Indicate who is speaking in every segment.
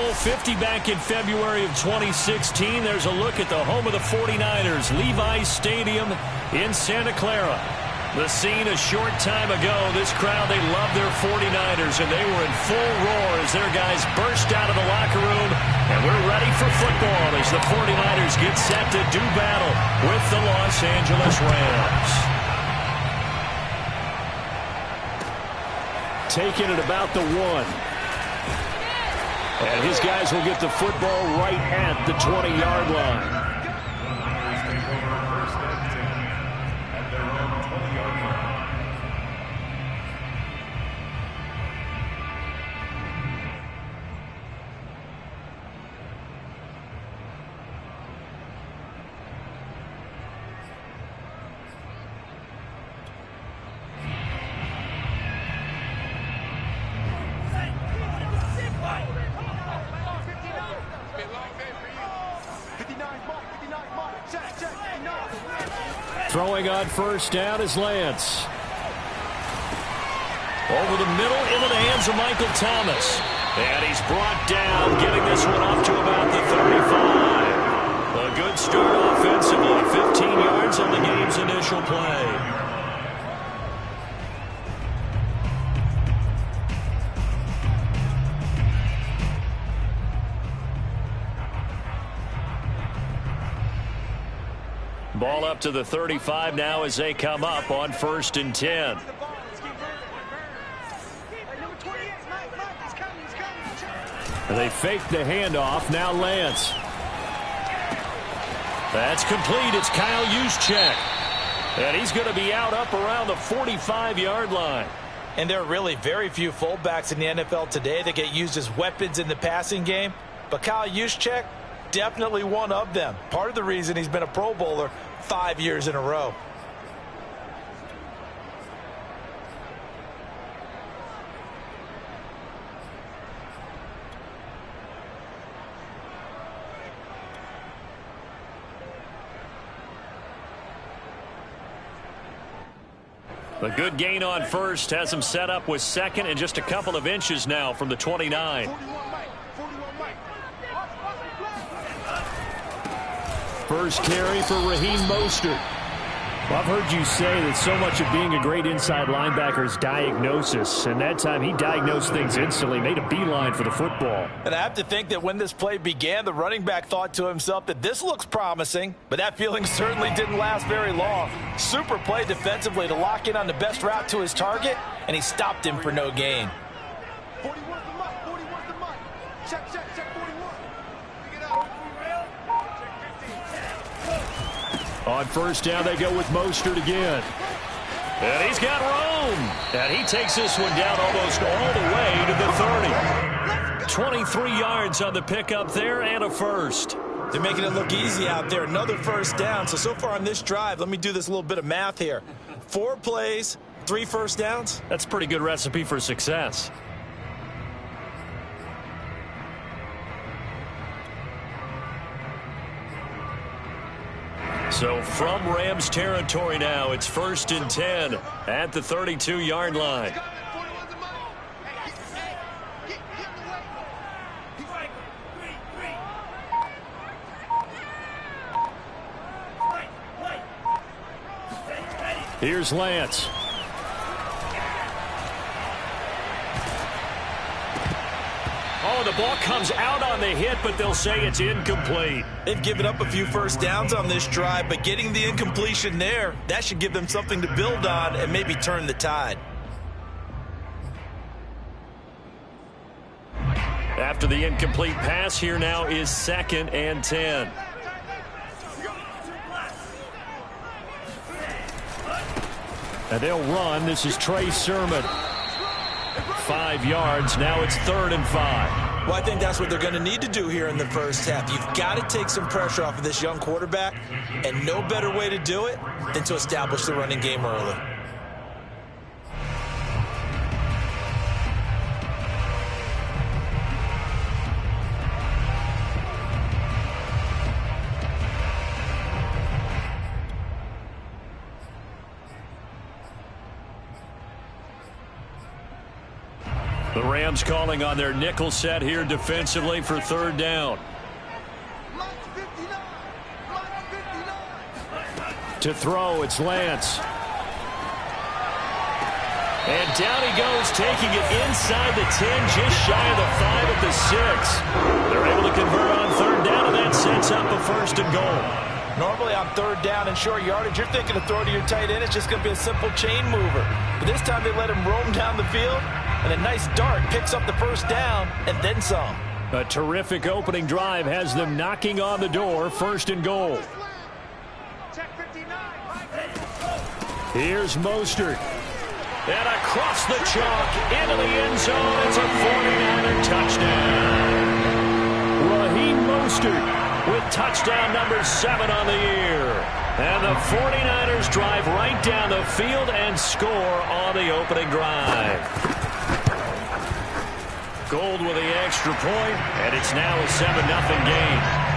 Speaker 1: Bowl 50 back in February of 2016. There's a look at the home of the 49ers, Levi's Stadium in Santa Clara. The scene a short time ago. This crowd, they love their 49ers, and they were in full roar as their guys burst out of the locker room. And we're ready for football as the 49ers get set to do battle with the Los Angeles Rams. Taking it about the 1. And his guys will get the football right at the 20-yard line. Throwing on first down is Lance. Over the middle into the hands of Michael Thomas. And he's brought down, getting this one up to about the 35. A good start offensively. 15 yards on the game's initial play. Ball up to the 35 now as they come up on 1st and 10. They fake the handoff. Now Lance. That's complete. It's Kyle Juszczyk. And he's going to be out up around the 45-yard line.
Speaker 2: And there are really very few fullbacks in the NFL today that get used as weapons in the passing game. But Kyle Juszczyk, definitely one of them. Part of the reason he's been a Pro Bowler 5 years in a row.
Speaker 1: A good gain on first has him set up with second and just a couple of inches now from the 29. First carry for Raheem Mostert. Well, I've heard you say that so much of being a great inside linebacker is diagnosis. And that time he diagnosed things instantly, made a beeline for the football.
Speaker 2: And I have to think that when this play began, the running back thought to himself that this looks promising. But that feeling certainly didn't last very long. Super play defensively to lock in on the best route to his target. And he stopped him for no gain.
Speaker 3: 41 the month. 41 the month. Check 41. Pick it up.
Speaker 1: On first down, they go with Mostert again. And he's got room. And he takes this one down almost all the way to the 30. 23 yards on the pickup there and a first.
Speaker 2: They're making it look easy out there. Another first down. So far on this drive, let me do this little bit of math here. 4 plays, 3 first downs.
Speaker 1: That's a pretty good recipe for success. So from Rams territory now, it's 1st and 10 at the 32-yard line. Here's Lance. Oh, the ball comes out on the hit, but they'll say it's incomplete.
Speaker 2: They've given up a few first downs on this drive, but getting the incompletion there, that should give them something to build on and maybe turn the tide.
Speaker 1: After the incomplete pass, here now is 2nd and 10. And they'll run. This is Trey Sermon. 5 yards. Now it's 3rd and 5.
Speaker 2: Well, I think that's what they're going to need to do here in the first half. You've got to take some pressure off of this young quarterback, and no better way to do it than to establish the running game early.
Speaker 1: The Rams calling on their nickel set here defensively for third down. To throw, it's Lance. And down he goes, taking it inside the 10, just shy of the 5 at the 6. They're able to convert on third down, and that sets up a first and goal.
Speaker 2: Normally on third down and short yardage, you're thinking to throw to your tight end. It's just going to be a simple chain mover. But this time they let him roam down the field, and a nice dart picks up the first down and then some.
Speaker 1: A terrific opening drive has them knocking on the door, first and goal. Here's Mostert. And across the chalk, into the end zone, it's a 49er touchdown. Raheem Mostert with touchdown number 7 on the year. And the 49ers drive right down the field and score on the opening drive. Gold with the extra point, and it's now a 7-0 game.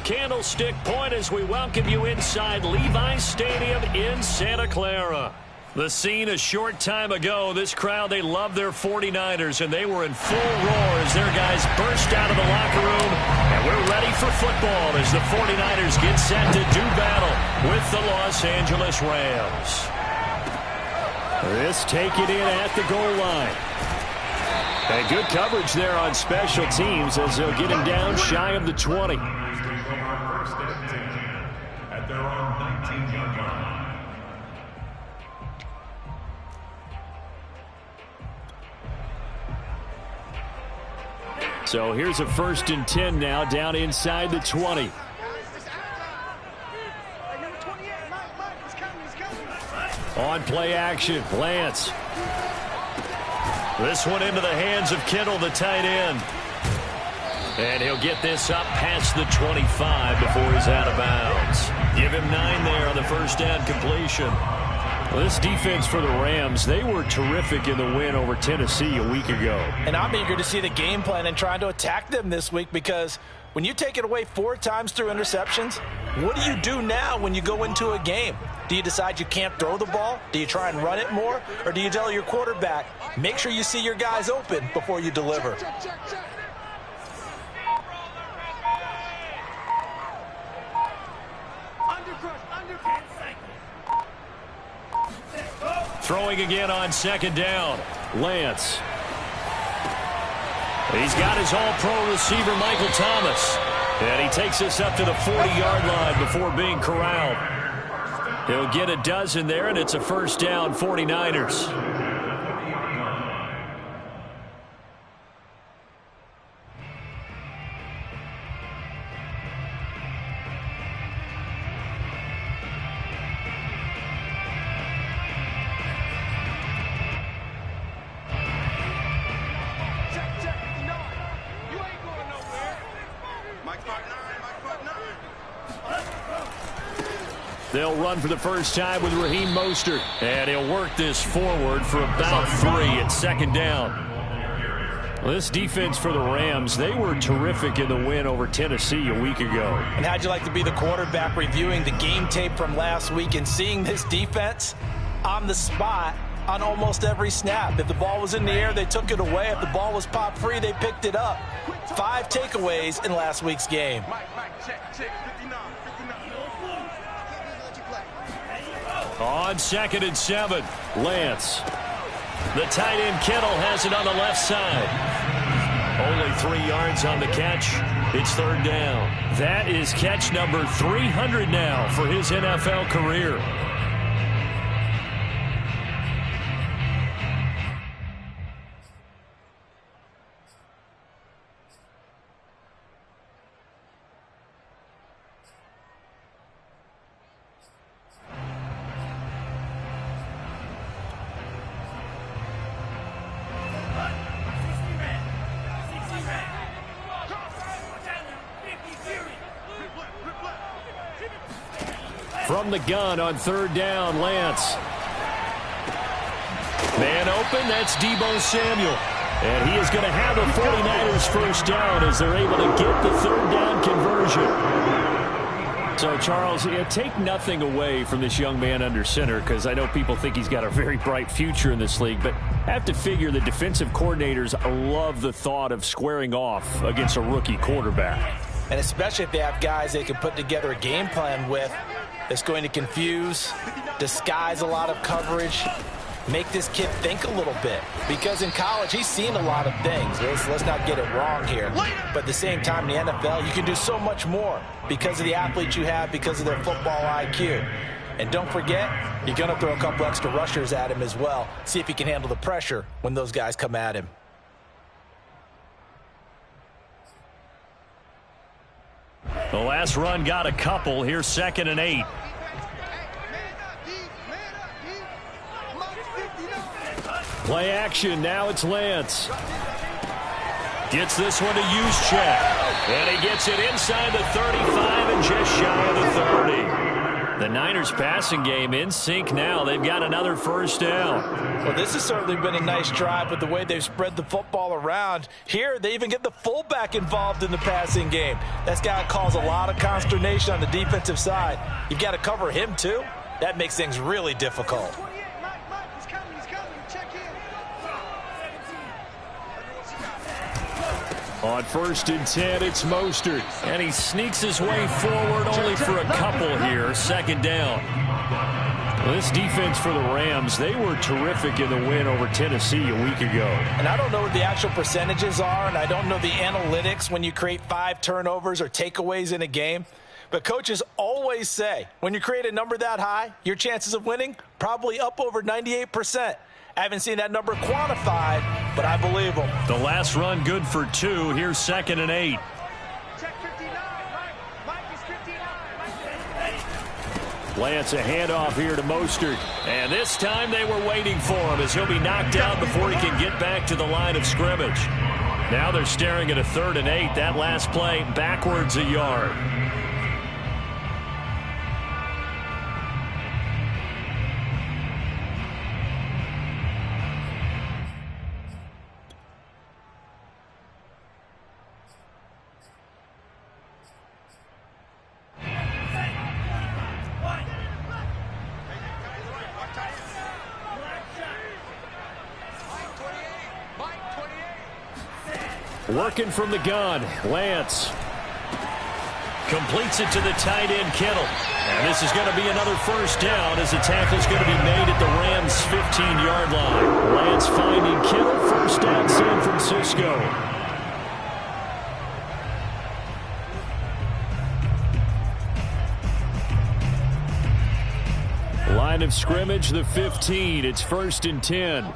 Speaker 1: Candlestick Point as we welcome you inside Levi's Stadium in Santa Clara. The scene a short time ago, this crowd, they love their 49ers, and they were in full roar as their guys burst out of the locker room. And we're ready for football as the 49ers get set to do battle with the Los Angeles Rams. This take it in at the goal line. And good coverage there on special teams as they'll get him down shy of the 20. So here's a 1st and 10 now down inside the 20. On play action, Lance. This one into the hands of Kittle, the tight end. And he'll get this up past the 25 before he's out of bounds. Give him 9 there on the first down completion. Well, this defense for the Rams, they were terrific in the win over Tennessee a week ago.
Speaker 2: And I'm eager to see the game plan and trying to attack them this week, because when you take it away 4 times through interceptions, what do you do now when you go into a game? Do you decide you can't throw the ball? Do you try and run it more? Or do you tell your quarterback, make sure you see your guys open before you deliver?
Speaker 1: Throwing again on second down. Lance. He's got his all-pro receiver, Michael Thomas. And he takes us up to the 40-yard line before being corralled. He'll get a dozen there, and it's a first down, 49ers. They'll run for the first time with Raheem Mostert. And he'll work this forward for about 3 at second down. Well, this defense for the Rams, they were terrific in the win over Tennessee a week ago.
Speaker 2: And how'd you like to be the quarterback reviewing the game tape from last week and seeing this defense on the spot on almost every snap? If the ball was in the air, they took it away. If the ball was popped free, they picked it up. 5 takeaways in last week's game.
Speaker 1: On second and 7, Lance. The tight end Kittle has it on the left side. Only 3 yards on the catch. It's third down. That is catch number 300 now for his NFL career. From the gun on third down, Lance. Man open, that's Deebo Samuel. And he is going to have a 49ers first down as they're able to get the third down conversion. So, Charles, take nothing away from this young man under center, because I know people think he's got a very bright future in this league, but I have to figure the defensive coordinators love the thought of squaring off against a rookie quarterback.
Speaker 2: And especially if they have guys they can put together a game plan with that's going to confuse, disguise a lot of coverage, make this kid think a little bit. Because in college, he's seen a lot of things. Let's not get it wrong here. But at the same time, in the NFL, you can do so much more because of the athletes you have, because of their football IQ. And don't forget, you're going to throw a couple extra rushers at him as well. See if he can handle the pressure when those guys come at him.
Speaker 1: The last run got a couple. Here's second and 8. Play action. Now it's Lance. Gets this one to Juszczyk. And he gets it inside the 35 and just shy of the 30. The Niners passing game in sync now. They've got another first down.
Speaker 2: Well, this has certainly been a nice drive with the way they've spread the football around. Here, they even get the fullback involved in the passing game. That's got to cause a lot of consternation on the defensive side. You've got to cover him, too. That makes things really difficult.
Speaker 1: On first and 10, it's Mostert. And he sneaks his way forward only for a couple here. Second down. Well, this defense for the Rams, they were terrific in the win over Tennessee a week ago.
Speaker 2: And I don't know what the actual percentages are, and I don't know the analytics when you create 5 turnovers or takeaways in a game. But coaches always say, when you create a number that high, your chances of winning probably up over 98%. I haven't seen that number quantified, but I believe them.
Speaker 1: The last run good for 2. Here's second and 8. Lance, a handoff here to Mostert. And this time they were waiting for him as he'll be knocked out before he can get back to the line of scrimmage. Now they're staring at a 3rd and 8. That last play backwards a yard. Working from the gun, Lance completes it to the tight end, Kittle. And this is going to be another first down as the tackle's going to be made at the Rams' 15-yard line. Lance finding Kittle, first down San Francisco. Line of scrimmage, the 15. It's 1st and 10.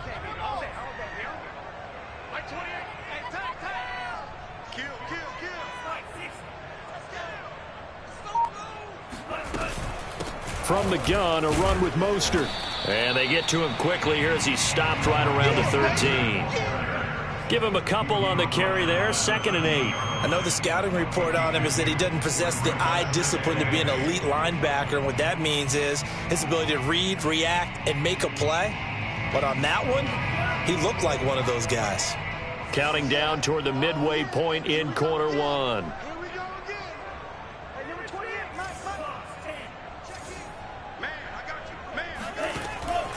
Speaker 1: From the gun, a run with Mostert. And they get to him quickly here as he stopped right around the 13. Give him a couple on the carry there, 2nd and 8.
Speaker 2: I know the scouting report on him is that he doesn't possess the eye discipline to be an elite linebacker, and what that means is his ability to read, react, and make a play. But on that one, he looked like one of those guys.
Speaker 1: Counting down toward the midway point in quarter 1.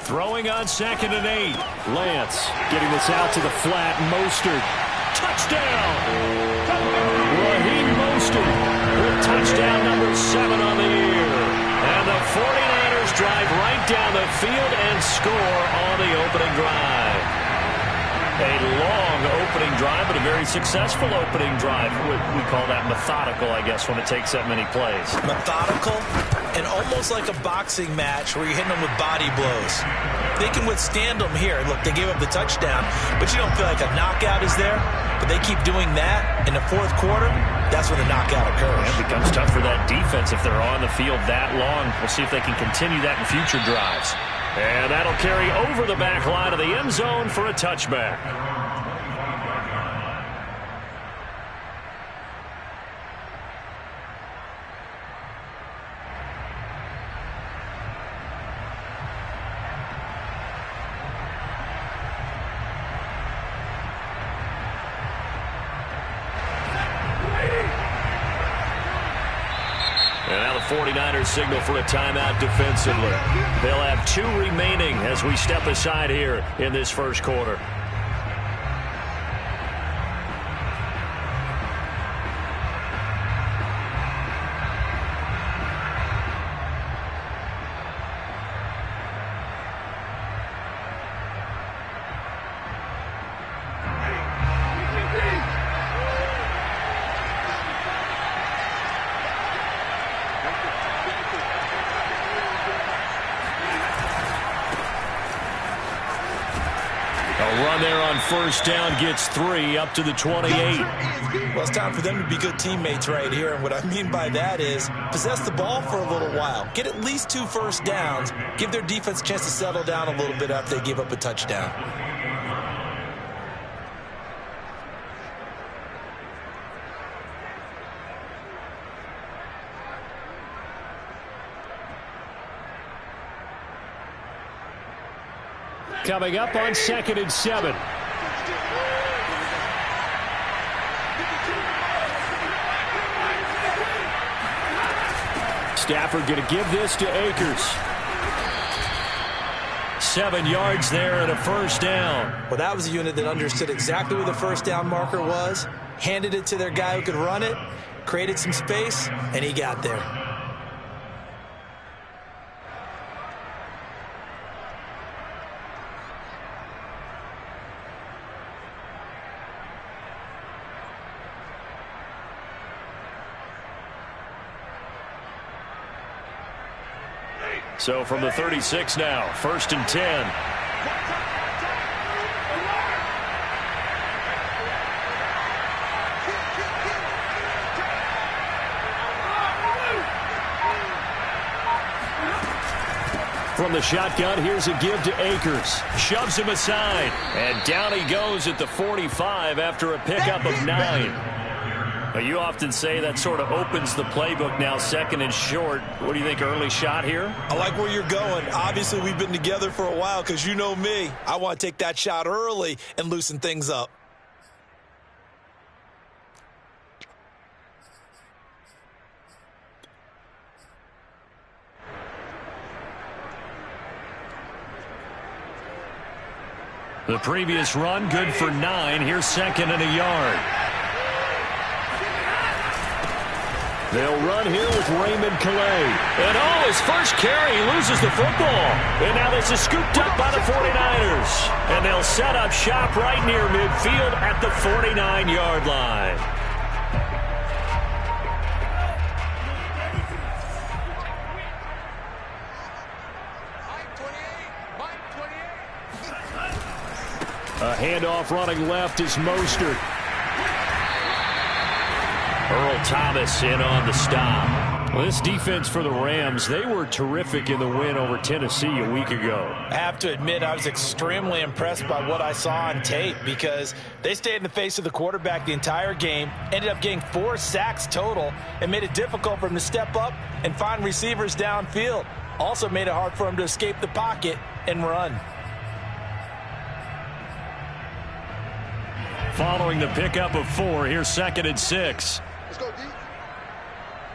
Speaker 1: Throwing on 2nd and 8. Lance getting this out to the flat. Mostert. Touchdown! Raheem Mostert with touchdown number 7 on the year. And the 49ers drive right down the field and score on the opening drive. A long opening drive, but a very successful opening drive. We call that methodical, I guess, when it takes that many plays.
Speaker 2: Methodical and almost like a boxing match where you're hitting them with body blows. They can withstand them here. Look, they gave up the touchdown, but you don't feel like a knockout is there. But they keep doing that in the 4th quarter. That's when the knockout occurs.
Speaker 1: It becomes tough for that defense if they're on the field that long. We'll see if they can continue that in future drives. And that'll carry over the back line of the end zone for a touchback. And now the 49ers signal for a timeout defensively. They'll have 2 remaining as we step aside here in this first quarter. Run there on first down gets 3 up to the 28.
Speaker 2: Well, it's time for them to be good teammates right here. And what I mean by that is possess the ball for a little while. Get at least 2 first downs. Give their defense a chance to settle down a little bit after they give up a touchdown.
Speaker 1: Coming up on 2nd and 7. Stafford going to give this to Akers. 7 yards there and a first down.
Speaker 2: Well, that was a unit that understood exactly where the first down marker was, handed it to their guy who could run it, created some space, and he got there.
Speaker 1: So from the 36 now, 1st and 10. From the shotgun, here's a give to Akers. Shoves him aside. And down he goes at the 45 after a pickup of 9. You often say that sort of opens the playbook now, second and short. What do you think, early shot here?
Speaker 2: I like where you're going. Obviously, we've been together for a while because you know me. I want to take that shot early and loosen things up.
Speaker 1: The previous run, good for 9. Here's second and a yard. They'll run here with Raymond Calais. And his first carry, he loses the football. And now this is scooped up by the 49ers. And they'll set up shop right near midfield at the 49-yard line. A handoff running left is Mostert. Earl Thomas in on the stop. Well, this defense for the Rams, they were terrific in the win over Tennessee a week ago.
Speaker 2: I have to admit, I was extremely impressed by what I saw on tape because they stayed in the face of the quarterback the entire game, ended up getting 4 sacks total, and made it difficult for him to step up and find receivers downfield. Also made it hard for him to escape the pocket and run.
Speaker 1: Following the pickup of 4, here's second and 6.
Speaker 3: Let's go, D.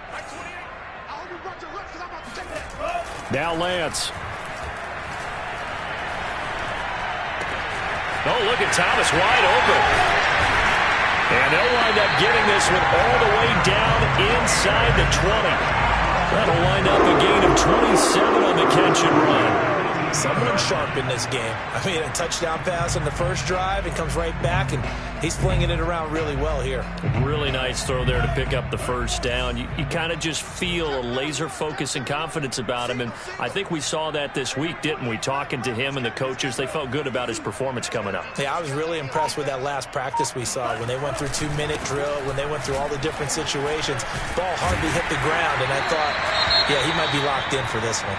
Speaker 3: Right 28. I hope you run your left because I'm about to take that.
Speaker 1: Now Lance. Oh, look at Thomas wide open. And they'll wind up getting this one all the way down inside the 20. That'll wind up a gain of 27 on the catch and run.
Speaker 2: Someone sharp in this game. I mean, a touchdown pass on the first drive. It comes right back, and he's flinging it around really well here.
Speaker 1: Really nice throw there to pick up the first down. You kind of just feel a laser focus and confidence about him, and I think we saw that this week, didn't we? Talking to him and the coaches, they felt good about his performance coming up.
Speaker 2: Yeah, I was really impressed with that last practice we saw when they went through 2-minute drill, when they went through all the different situations. Ball hardly hit the ground, and I thought, yeah, he might be locked in for this one.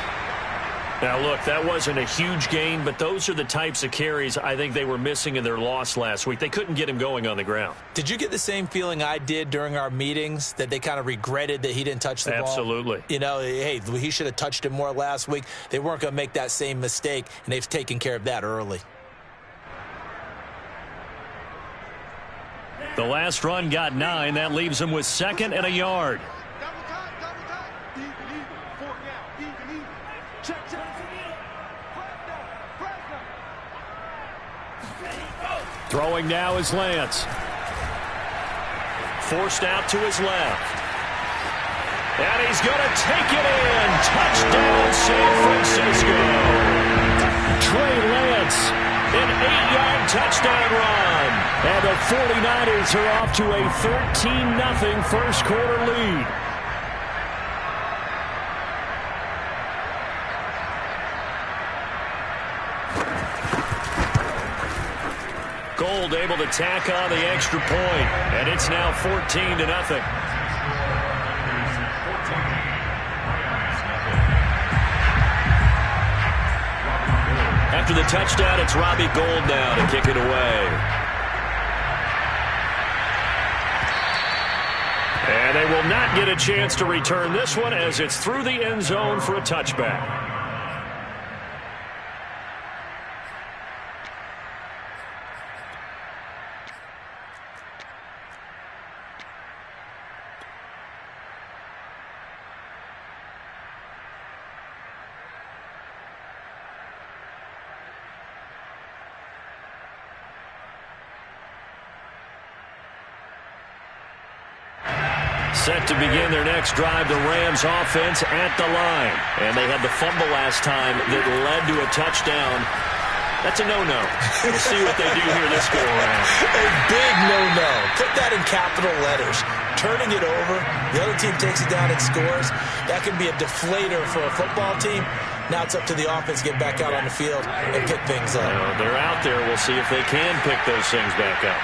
Speaker 1: Now, look, that wasn't a huge gain, but those are the types of carries I think they were missing in their loss last week. They couldn't get him going on the ground.
Speaker 2: Did you get the same feeling I did during our meetings, that they kind of regretted that he didn't touch the ball?
Speaker 1: Absolutely.
Speaker 2: You know, hey, he should have touched it more last week. They weren't going to make that same mistake, and they've taken care of that early.
Speaker 1: The last run got 9. That leaves them with second and a yard.
Speaker 3: Double time, double time. Even, fourth down, even. Check.
Speaker 1: Throwing now is Lance. Forced out to his left. And he's going to take it in. Touchdown, San Francisco. Trey Lance, an 8-yard touchdown run. And the 49ers are off to a 13-0 first quarter lead. Gold able to tack on the extra point, and it's now 14-0. After the touchdown, it's Robbie Gould now to kick it away. And they will not get a chance to return this one as it's through the end zone for a touchback. Set to begin their next drive, the Rams offense at the line. And they had the fumble last time that led to a touchdown. That's a no-no. We'll see what they do here this go-around.
Speaker 2: A big no-no. Put that in capital letters. Turning it over, the other team takes it down and scores. That can be a deflator for a football team. Now it's up to the offense to get back out on the field and pick things up.
Speaker 1: They're out there. We'll see if they can pick those things back up.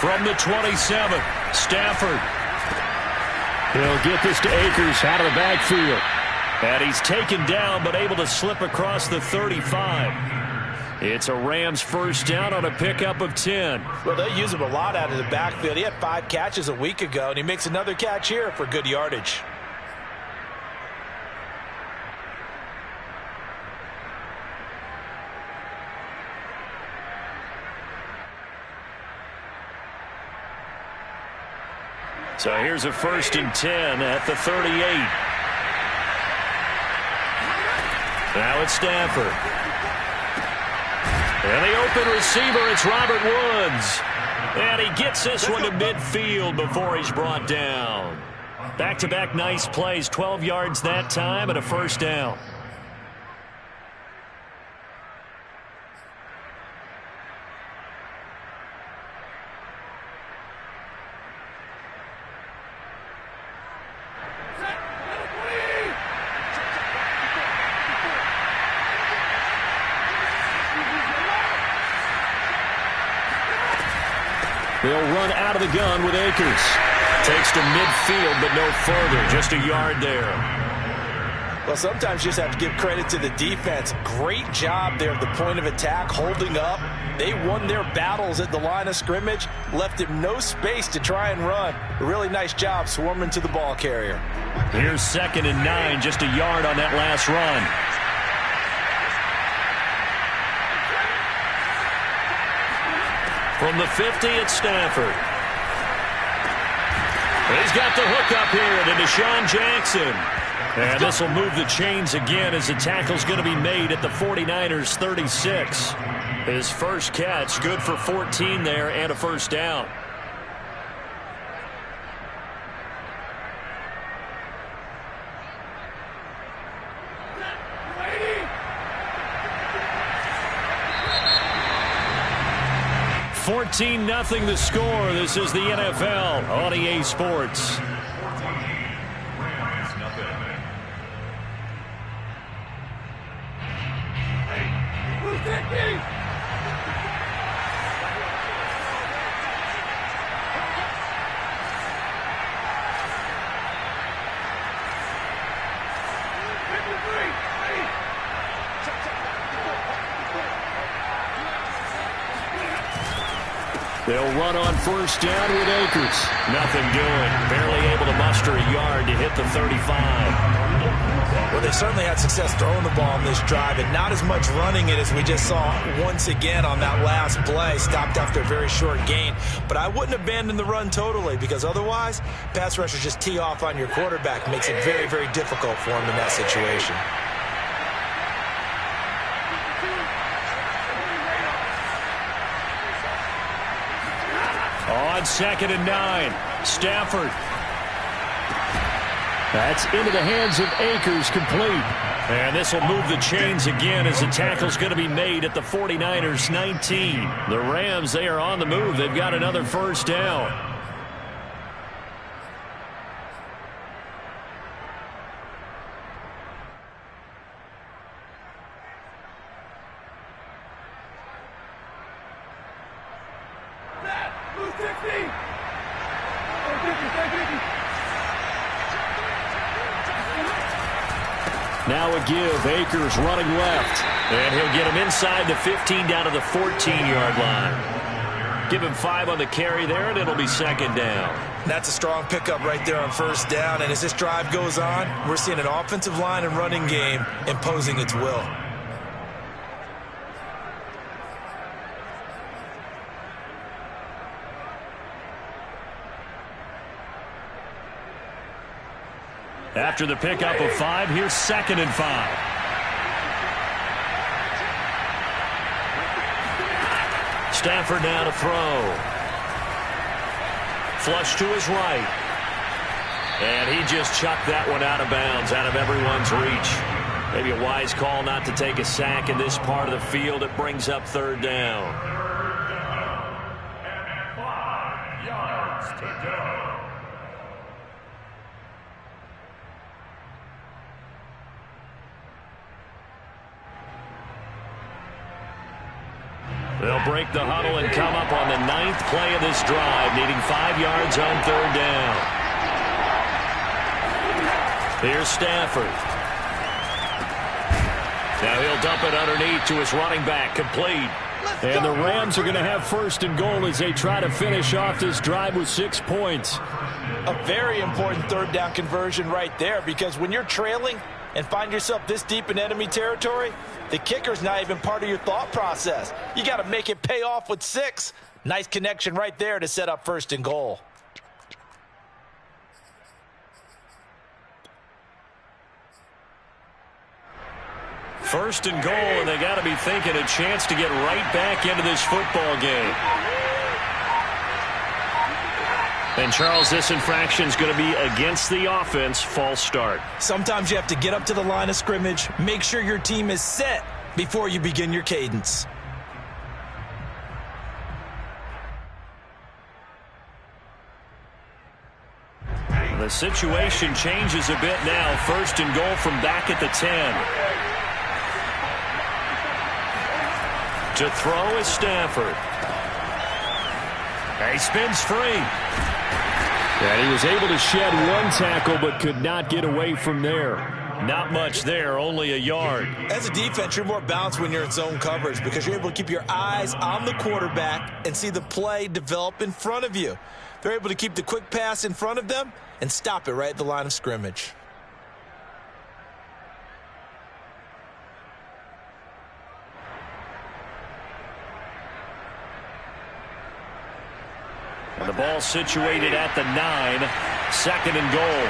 Speaker 1: From the 27, Stafford. He'll get this to Akers out of the backfield. And he's taken down but able to slip across the 35. It's a Rams first down on a pickup of 10.
Speaker 2: Well, they use him a lot out of the backfield. He had 5 catches a week ago, and he makes another catch here for good yardage.
Speaker 1: So here's a 1st and 10 at the 38. Now it's Stafford. And the open receiver, it's Robert Woods. And he gets this one to midfield before he's brought down. Back-to-back nice plays, 12 yards that time and a first down. They'll run out of the gun with Akers. Takes to midfield, but no further. Just a yard there.
Speaker 2: Well, sometimes you just have to give credit to the defense. Great job there at the point of attack, holding up. They won their battles at the line of scrimmage, left him no space to try and run. A really nice job swarming to the ball carrier.
Speaker 1: Here's 2nd and 9, just a yard on that last run. From the 50, it's Stafford. He's got the hook up here to Desean Jackson. And this will move the chains again as the tackle's going to be made at the 49ers 36. His first catch, good for 14 there and a first down. $14-0 the score. This is the NFL on EA Sports. They'll run on first down with Akers. Nothing doing. Barely able to muster a yard to hit the 35.
Speaker 2: Well, they certainly had success throwing the ball in this drive, and not as much running it as we just saw once again on that last play. Stopped after a very short gain. But I wouldn't abandon the run totally, because otherwise, pass rushers just tee off on your quarterback. Makes it very, very difficult for him in that situation.
Speaker 1: On 2nd and 9, Stafford. That's into the hands of Akers, complete. And this will move the chains again as the tackle's going to be made at the 49ers 19. The Rams, they are on the move. They've got another first down. Now a give. Akers running left. And he'll get him inside the 15 down to the 14-yard line. Give him 5 on the carry there, and it'll be 2nd down.
Speaker 2: That's a strong pickup right there on first down. And as this drive goes on, we're seeing an offensive line and running game imposing its will.
Speaker 1: After the pickup of 5, here's 2nd and 5. Stafford now to throw. Flush to his right. And he just chucked that one out of bounds, out of everyone's reach. Maybe a wise call not to take a sack in this part of the field. It brings up 3rd down.
Speaker 4: 5 yards to go.
Speaker 1: They'll break the huddle and come up on the 9th play of this drive, needing 5 yards on 3rd down. Here's Stafford. Now he'll dump it underneath to his running back, complete. And the Rams are going to have first and goal as they try to finish off this drive with 6 points.
Speaker 2: A very important third down conversion right there, because when you're trailing and find yourself this deep in enemy territory, the kicker's not even part of your thought process. You got to make it pay off with 6. Nice connection right there to set up first and goal.
Speaker 1: First and goal, and they got to be thinking a chance to get right back into this football game. And, Charles, this infraction is going to be against the offense. False start.
Speaker 2: Sometimes you have to get up to the line of scrimmage, make sure your team is set before you begin your cadence.
Speaker 1: The situation changes a bit now. First and goal from back at the 10. To throw is Stafford. He spins free. And he was able to shed one tackle but could not get away from there. Not much there, only a yard.
Speaker 2: As a defense, you're more balanced when you're in zone coverage because you're able to keep your eyes on the quarterback and see the play develop in front of you. They're able to keep the quick pass in front of them and stop it right at the line of scrimmage.
Speaker 1: And the ball situated at the 9. Second and goal.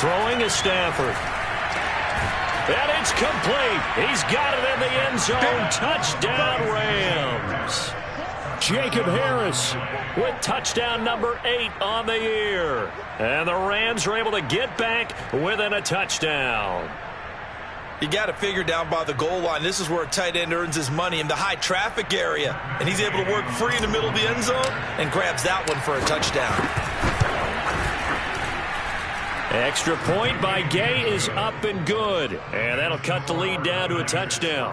Speaker 1: Throwing is Stafford. And it's complete. He's got it in the end zone. Touchdown, Rams. Jacob Harris with touchdown number 8 on the year. And the Rams are able to get back within a touchdown.
Speaker 2: You got to figure down by the goal line. This is where a tight end earns his money, in the high traffic area. And he's able to work free in the middle of the end zone and grabs that one for a touchdown.
Speaker 1: Extra point by Gay is up and good. And that'll cut the lead down to a touchdown.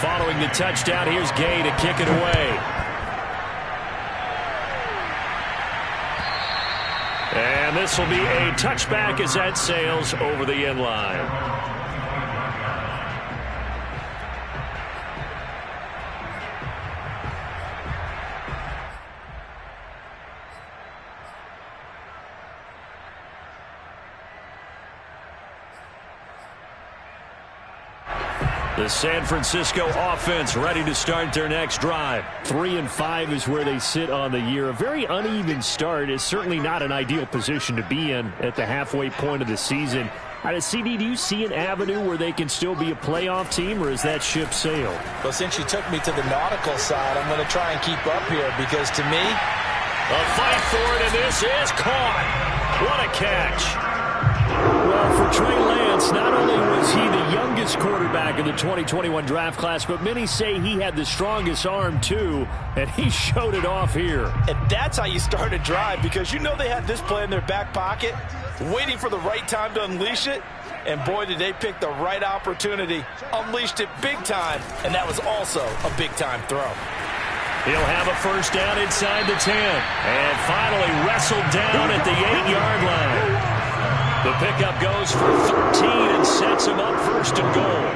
Speaker 1: Following the touchdown, here's Gay to kick it away. And this will be a touchback as that sails over the end line. The San Francisco offense ready to start their next drive. 3-5 is where they sit on the year. A very uneven start is certainly not an ideal position to be in at the halfway point of the season. CD, do you see an avenue where they can still be a playoff team, or is that ship sailed?
Speaker 2: Well, since you took me to the nautical side, I'm going to try and keep up here because, to me,
Speaker 1: a fight for it, and this is caught. What a catch. Well, for Trey Lance, not only was he the youngest quarterback in the 2021 draft class, but many say he had the strongest arm, too, and he showed it off here.
Speaker 2: And that's how you start a drive, because you know they had this play in their back pocket, waiting for the right time to unleash it, and boy, did they pick the right opportunity, unleashed it big time, and that was also a big-time throw.
Speaker 1: He'll have a first down inside the 10, and finally wrestled down at the 8-yard line. The pickup goes for 13 and sets him up first and goal.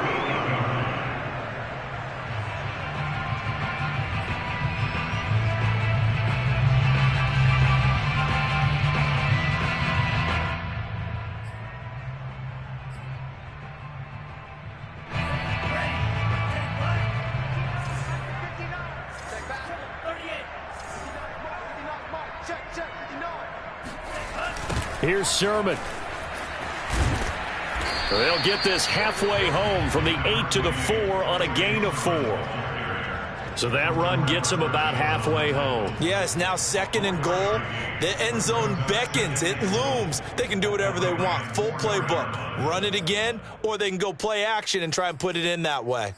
Speaker 1: Here's Sermon. They'll get this halfway home from the 8 to the 4 on a gain of 4. So that run gets them about halfway home.
Speaker 2: Yeah, it's now second and goal. The end zone beckons. It looms. They can do whatever they want. Full playbook. Run it again, or they can go play action and try and put it in that way.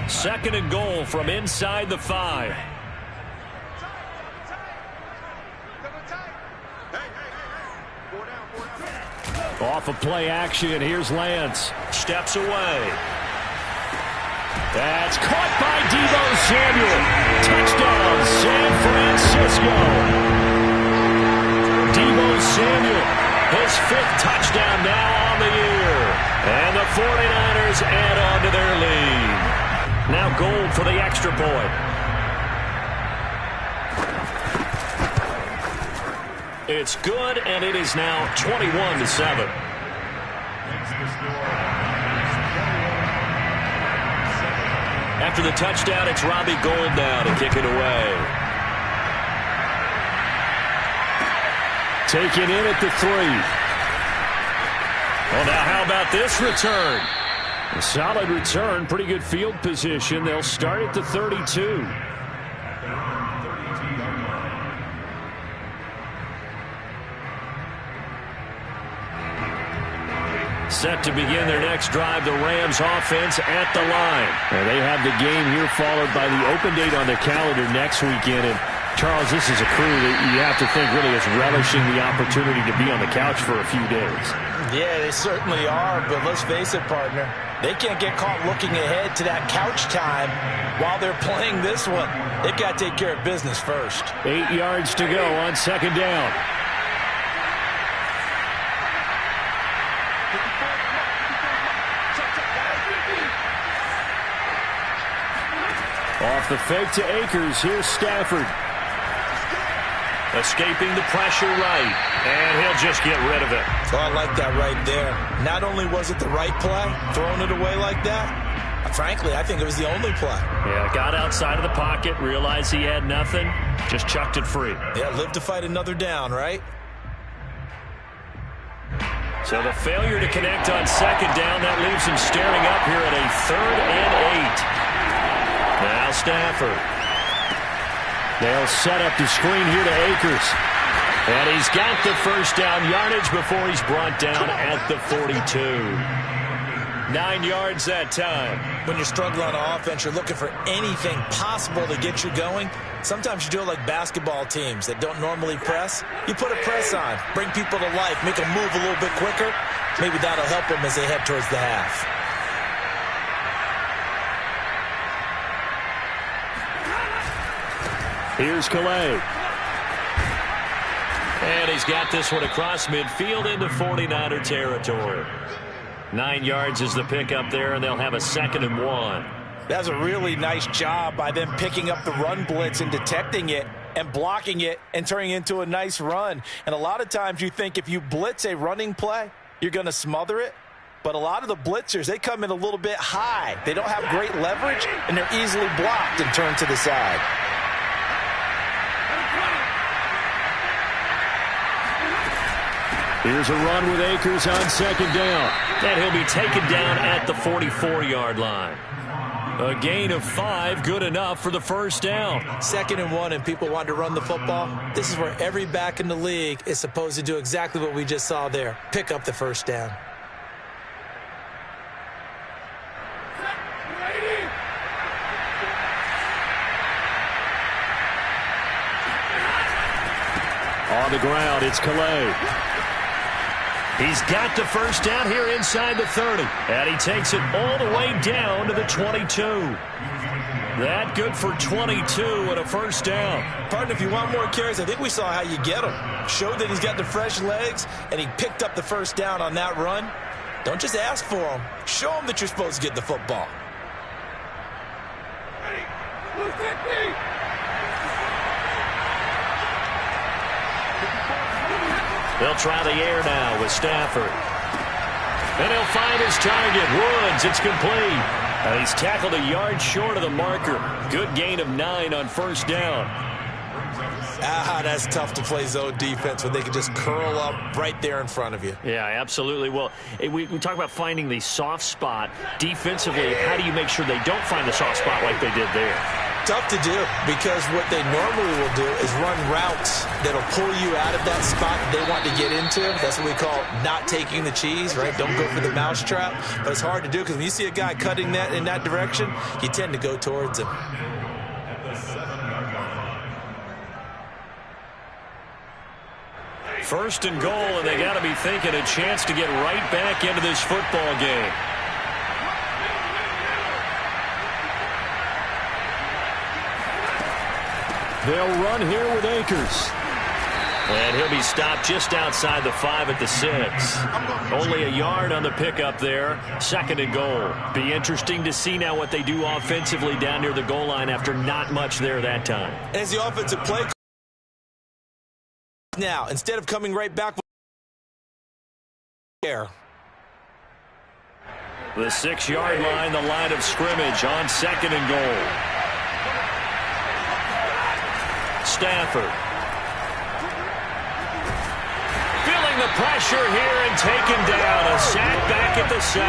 Speaker 1: Second and goal from inside the 5. Off of play action, here's Lance. Steps away. That's caught by Deebo Samuel. Touchdown, San Francisco. Deebo Samuel, his 5th touchdown now on the year. And the 49ers add on to their lead. Now Gold for the extra point. It's good, and it is now 21-7. After the touchdown, it's Robbie Gould now to kick it away. Taken in at the 3. Well, now how about this return? A solid return, pretty good field position. They'll start at the 32. Set to begin their next drive, the Rams offense at the line. And they have the game here followed by the open date on the calendar next weekend. And Charles, this is a crew that you have to think really is relishing the opportunity to be on the couch for a few days. Yeah, they certainly are, but let's face it, partner. They can't get caught looking ahead to that couch time while they're playing this one. They've got to take care of business first. 8 yards to go on second down. Off the fake to Akers. Here's Stafford. Escaping the pressure right. And he'll just get rid of it.
Speaker 2: Oh, I like that right there. Not only was it the right play, throwing it away like that, frankly, I think it was the only play.
Speaker 1: Yeah, got outside of the pocket, realized he had nothing, just chucked it free.
Speaker 2: Yeah, live to fight another down, right?
Speaker 1: So the failure to connect on second down, that leaves him staring up here at a 3rd and 8. Now Stafford. They'll set up the screen here to Akers. And he's got the first down yardage before he's brought down at the 42. 9 yards that time.
Speaker 2: When you're struggling on offense, you're looking for anything possible to get you going. Sometimes you do it like basketball teams that don't normally press. You put a press on, bring people to life, make them move a little bit quicker. Maybe that'll help them as they head towards the half.
Speaker 1: Here's Calais. And he's got this one across midfield into 49er territory. 9 yards is the pickup there, and they'll have a 2nd and 1.
Speaker 2: That's a really nice job by them picking up the run blitz and detecting it and blocking it and turning it into a nice run. And a lot of times you think if you blitz a running play, you're going to smother it. But a lot of the blitzers, they come in a little bit high. They don't have great leverage, and they're easily blocked and turned to the side.
Speaker 1: Here's a run with Akers on second down. And he'll be taken down at the 44-yard line. A gain of 5, good enough for the first down.
Speaker 2: 2nd and 1, and people want to run the football. This is where every back in the league is supposed to do exactly what we just saw there. Pick up the first down.
Speaker 1: On the ground, it's Calais. He's got the first down here inside the 30. And he takes it all the way down to the 22. That good for 22 and a first down.
Speaker 2: Partner, if you want more carries, I think we saw how you get him. Showed that he's got the fresh legs, and he picked up the first down on that run. Don't just ask for him. Show him that you're supposed to get the football.
Speaker 3: Ready. Blue 50.
Speaker 1: They'll try the air now with Stafford. And he'll find his target. Woods, it's complete. And he's tackled a yard short of the marker. Good gain of 9 on first down.
Speaker 2: That's tough to play zone defense when they can just curl up right there in front of you.
Speaker 1: Yeah, absolutely. Well, we talk about finding the soft spot. Defensively, how do you make sure they don't find the soft spot like they did there?
Speaker 2: Tough to do, because what they normally will do is run routes that'll pull you out of that spot they want to get into. That's what we call not taking the cheese, right? Don't go for the mousetrap. But it's hard to do because when you see a guy cutting that in that direction, you tend to go towards him.
Speaker 1: First and goal, and they got to be thinking a chance to get right back into this football game.
Speaker 5: They'll run here with Akers.
Speaker 1: And he'll be stopped just outside the 5 at the 6. Only a yard on the pickup there. Second and goal. Be interesting to see now what they do offensively down near the goal line after not much there that time.
Speaker 2: As the offensive play now, instead of coming right back with air.
Speaker 1: The 6-yard line, the line of scrimmage on second and goal. Stafford. Feeling the pressure here and taken down. A sack back at the 7.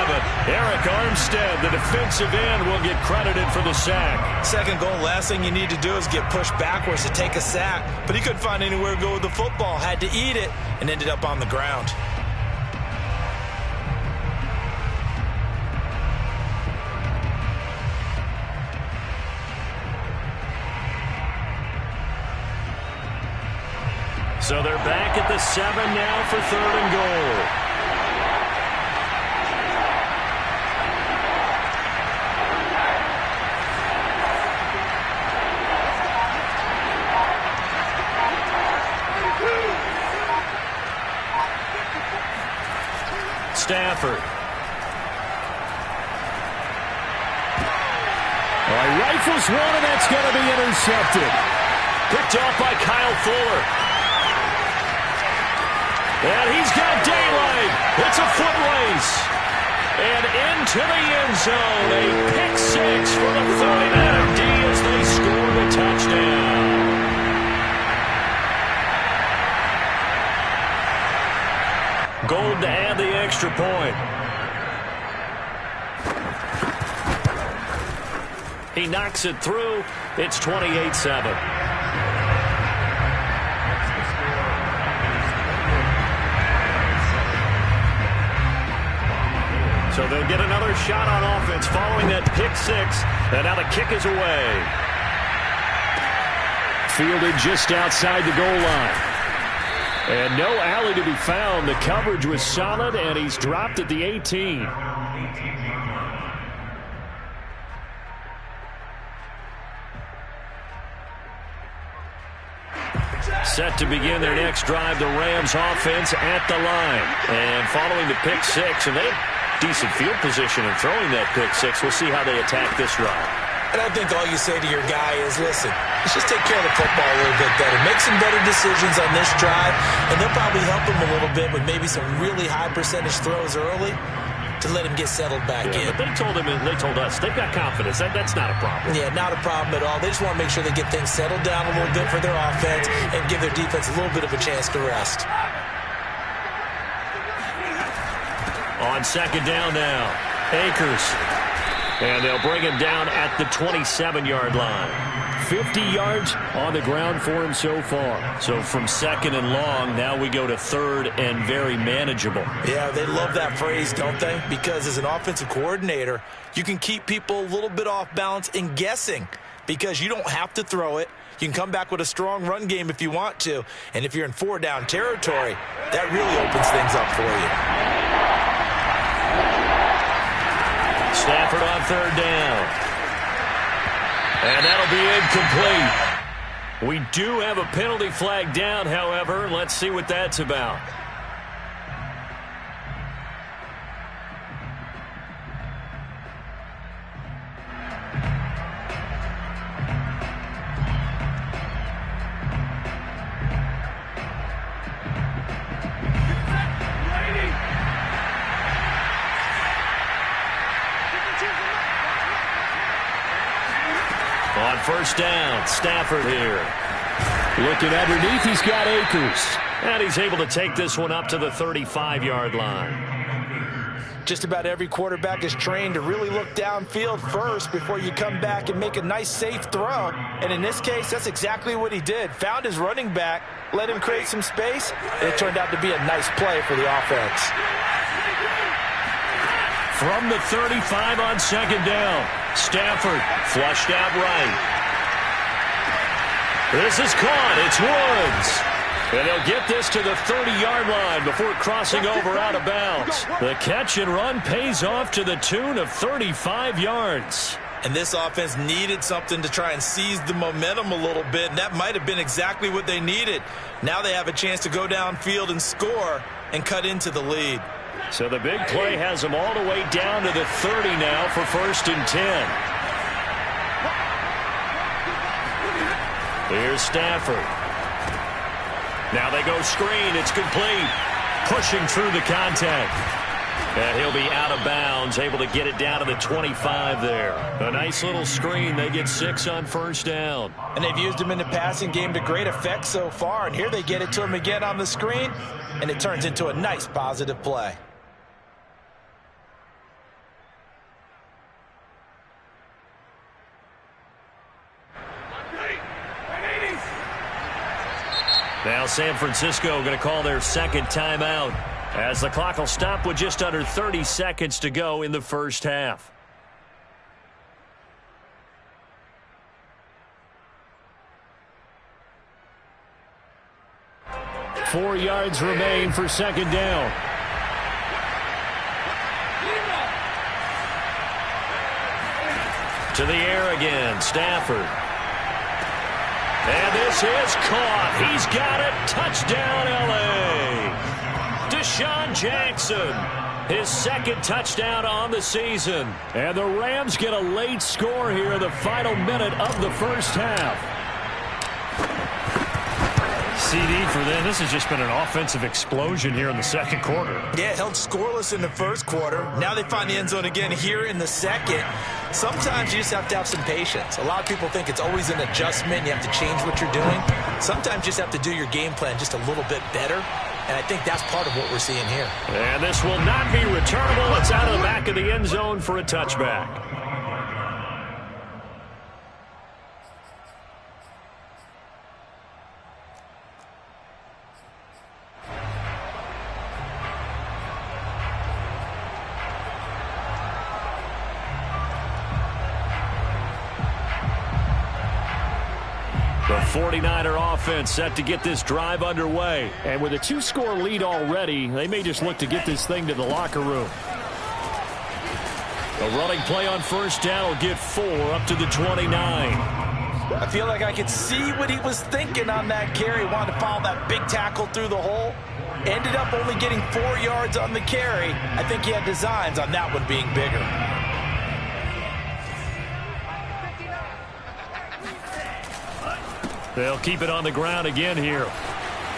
Speaker 1: Eric Armstead, the defensive end, will get credited for the sack.
Speaker 2: Second goal, last thing you need to do is get pushed backwards to take a sack. But he couldn't find anywhere to go with the football. Had to eat it and ended up on the ground.
Speaker 1: So they're back at the 7 now for third and goal. Stafford.
Speaker 5: Rifles one, and that's going to be intercepted.
Speaker 1: Picked off by Kyle Fuller. And he's got daylight. It's a foot race. And into the end zone. A pick 6 for the 49er D as they score the touchdown. Gold to add the extra point. He knocks it through. It's 28-7. So they'll get another shot on offense following that pick 6. And now the kick is away.
Speaker 5: Fielded just outside the goal line.
Speaker 1: And no alley to be found. The coverage was solid, and he's dropped at the 18. Set to begin their next drive, the Rams offense at the line. And following the pick 6, and they have decent field position in throwing that pick 6. We'll see how they attack this drive.
Speaker 2: And I think all you say to your guy is, listen, let's just take care of the football a little bit better. Make some better decisions on this drive, and they'll probably help him a little bit with maybe some really high percentage throws early to let him get settled back in.
Speaker 1: But they told him, and they told us, they've got confidence. That's not a problem.
Speaker 2: Yeah, not a problem at all. They just want to make sure they get things settled down a little bit for their offense and give their defense a little bit of a chance to rest.
Speaker 1: On second down now, Akers. And they'll bring him down at the 27-yard line.
Speaker 5: 50 yards on the ground for him so far.
Speaker 1: So from second and long, now we go to third and very manageable.
Speaker 2: Yeah, they love that phrase, don't they? Because as an offensive coordinator, you can keep people a little bit off balance and guessing because you don't have to throw it. You can come back with a strong run game if you want to. And if you're in 4-down territory, that really opens things up for you.
Speaker 1: Stafford on third down. And that'll be incomplete. We do have a penalty flag down, however. Let's see what that's about. On first down, Stafford here.
Speaker 5: Looking underneath, he's got Akers.
Speaker 1: And he's able to take this one up to the 35-yard line.
Speaker 2: Just about every quarterback is trained to really look downfield first before you come back and make a nice, safe throw. And in this case, that's exactly what he did. Found his running back, let him create some space, and it turned out to be a nice play for the offense.
Speaker 1: From the 35 on second down, Stafford flushed out right. This is caught. It's Woods. And they'll get this to the 30-yard line before crossing over out of bounds. The catch and run pays off to the tune of 35 yards.
Speaker 2: And this offense needed something to try and seize the momentum a little bit, and that might have been exactly what they needed. Now they have a chance to go downfield and score and cut into the lead.
Speaker 1: So the big play has them all the way down to the 30 now for 1st and 10. Here's Stafford. Now they go screen. It's complete. Pushing through the contact. And he'll be out of bounds, able to get it down to the 25 there. A nice little screen. They get 6 on 1st down.
Speaker 2: And they've used him in the passing game to great effect so far. And here they get it to him again on the screen, and it turns into a nice positive play.
Speaker 1: Now San Francisco going to call their second timeout, as the clock will stop with just under 30 seconds to go in the first half. Four yards remain for second down. To the air again, Stafford. And this is caught. He's got it. Touchdown, L.A. Desean Jackson, his second touchdown on the season. And the Rams get a late score here in the final minute of the first half.
Speaker 5: CD for them. This has just been an offensive explosion here in the second quarter.
Speaker 2: Yeah, held scoreless in the first quarter. Now they find the end zone again here in the second. Sometimes you just have to have some patience. A lot of people think it's always an adjustment. You have to change what you're doing. Sometimes you just have to do your game plan just a little bit better. And I think that's part of what we're seeing here.
Speaker 1: And this will not be returnable. It's out of the back of the end zone for a touchback. The 49er offense set to get this drive underway.
Speaker 5: And with a 2-score lead already, they may just look to get this thing to the locker room.
Speaker 1: A running play on first down will get 4 up to the 29.
Speaker 2: I feel like I could see what he was thinking on that carry. Wanted to follow that big tackle through the hole. Ended up only getting 4 yards on the carry. I think he had designs on that one being bigger.
Speaker 1: They'll keep it on the ground again here.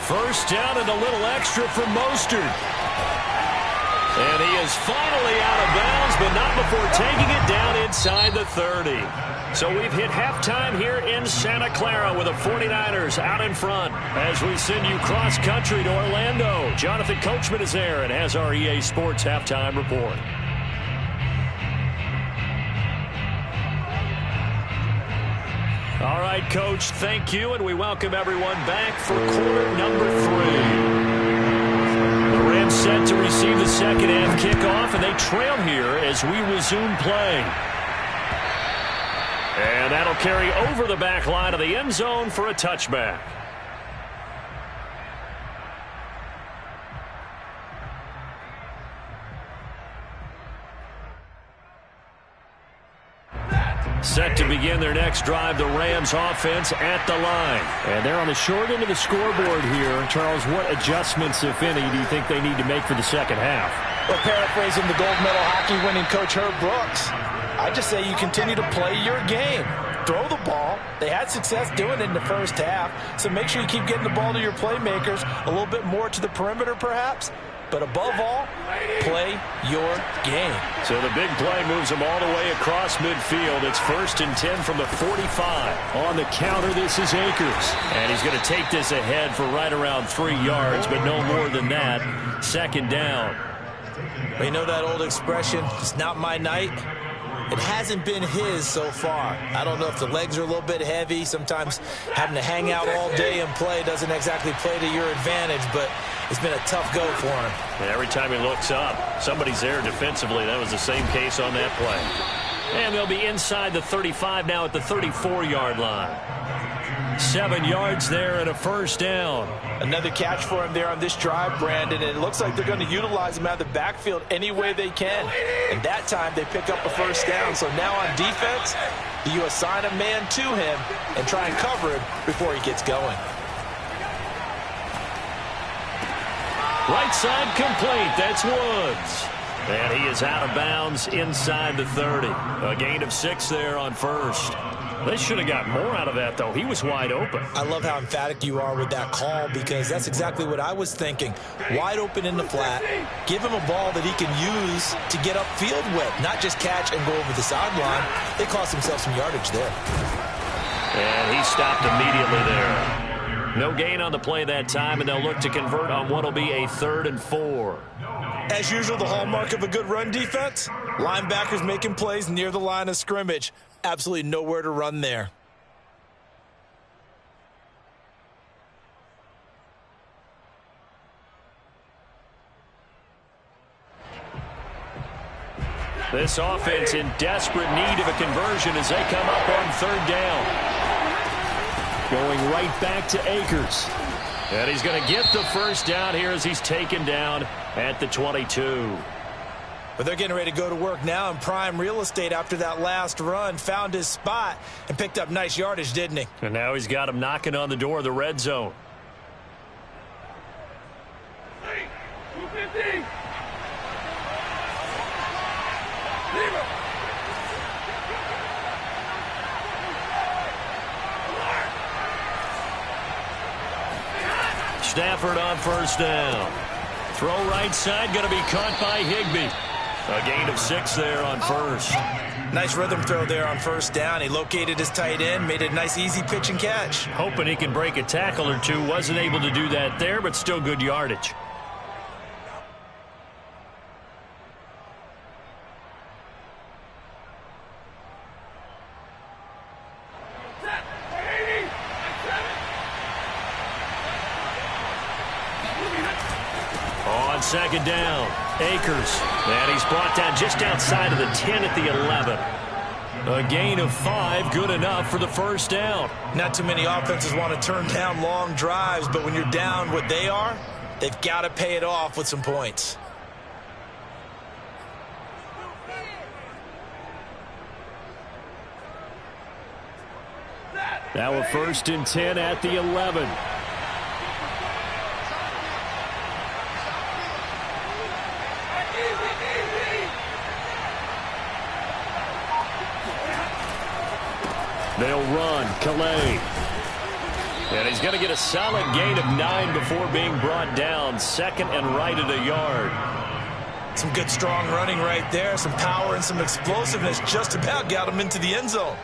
Speaker 1: First down and a little extra for Mostert. And he is finally out of bounds, but not before taking it down inside the 30. So we've hit halftime here in Santa Clara with the 49ers out in front. As we send you cross-country to Orlando, Jonathan Coachman is there and has our EA Sports halftime report. All right, Coach, thank you, and we welcome everyone back for quarter number 3. The Rams set to receive the second half kickoff, and they trail here as we resume play. And that'll carry over the back line of the end zone for a touchback. Set to begin their next drive, the Rams offense at the line.
Speaker 5: And they're on the short end of the scoreboard here. Charles, what adjustments, if any, do you think they need to make for the second half?
Speaker 2: Well, paraphrasing the gold medal hockey winning coach Herb Brooks, I just say you continue to play your game. Throw the ball. They had success doing it in the first half, so make sure you keep getting the ball to your playmakers, a little bit more to the perimeter perhaps. But above all, play your game.
Speaker 1: So the big play moves them all the way across midfield. It's 1st and 10 from the 45.
Speaker 5: On the counter, this is Akers.
Speaker 1: And he's going to take this ahead for right around 3 yards, but no more than that. Second down.
Speaker 2: Well, you know that old expression, it's not my night? It hasn't been his so far. I don't know if the legs are a little bit heavy. Sometimes having to hang out all day and play doesn't exactly play to your advantage, but it's been a tough go for him.
Speaker 1: And every time he looks up, somebody's there defensively. That was the same case on that play. And they'll be inside the 35 now at the 34-yard line. 7 yards there and a first down.
Speaker 2: Another catch for him there on this drive, Brandon, and it looks like they're going to utilize him out of the backfield any way they can. And that time they pick up a first down. So now on defense, you assign a man to him and try and cover him before he gets going.
Speaker 1: Right side complete. That's Woods. And he is out of bounds inside the 30. A gain of 6 there on first. They should have got more out of that, though. He was wide open.
Speaker 2: I love how emphatic you are with that call, because that's exactly what I was thinking. Wide open in the flat. Give him a ball that he can use to get upfield with, not just catch and go over the sideline. They cost themselves some yardage there.
Speaker 1: And he stopped immediately there. No gain on the play that time, and they'll look to convert on what will be a 3rd and 4.
Speaker 2: As usual, the hallmark of a good run defense, linebackers making plays near the line of scrimmage. Absolutely nowhere to run there.
Speaker 1: This offense in desperate need of a conversion as they come up on 3rd down. Going right back to Akers. And he's going to get the first down here as he's taken down at the 22.
Speaker 2: But they're getting ready to go to work now in prime real estate after that last run. Found his spot and picked up nice yardage, didn't he?
Speaker 1: And now he's got him knocking on the door of the red zone.
Speaker 4: Hey, 250.
Speaker 1: Stafford on first down. Throw right side, going to be caught by Higbee. A gain of 6 there on first.
Speaker 2: Nice rhythm throw there on first down. He located his tight end, made a nice easy pitch and catch.
Speaker 1: Hoping he can break a tackle or two. Wasn't able to do that there, but still good yardage. On 2nd down, Akers. And he's brought down just outside of the 10 at the 11. A gain of 5, good enough for the first down.
Speaker 2: Not too many offenses want to turn down long drives, but when you're down what they are, they've got to pay it off with some points.
Speaker 1: Now a 1st and 10 at the 11. They'll run. Calais. And he's going to get a solid gain of 9 before being brought down. 2nd and right at a yard.
Speaker 2: Some good strong running right there. Some power and some explosiveness. Just about got him into the end zone.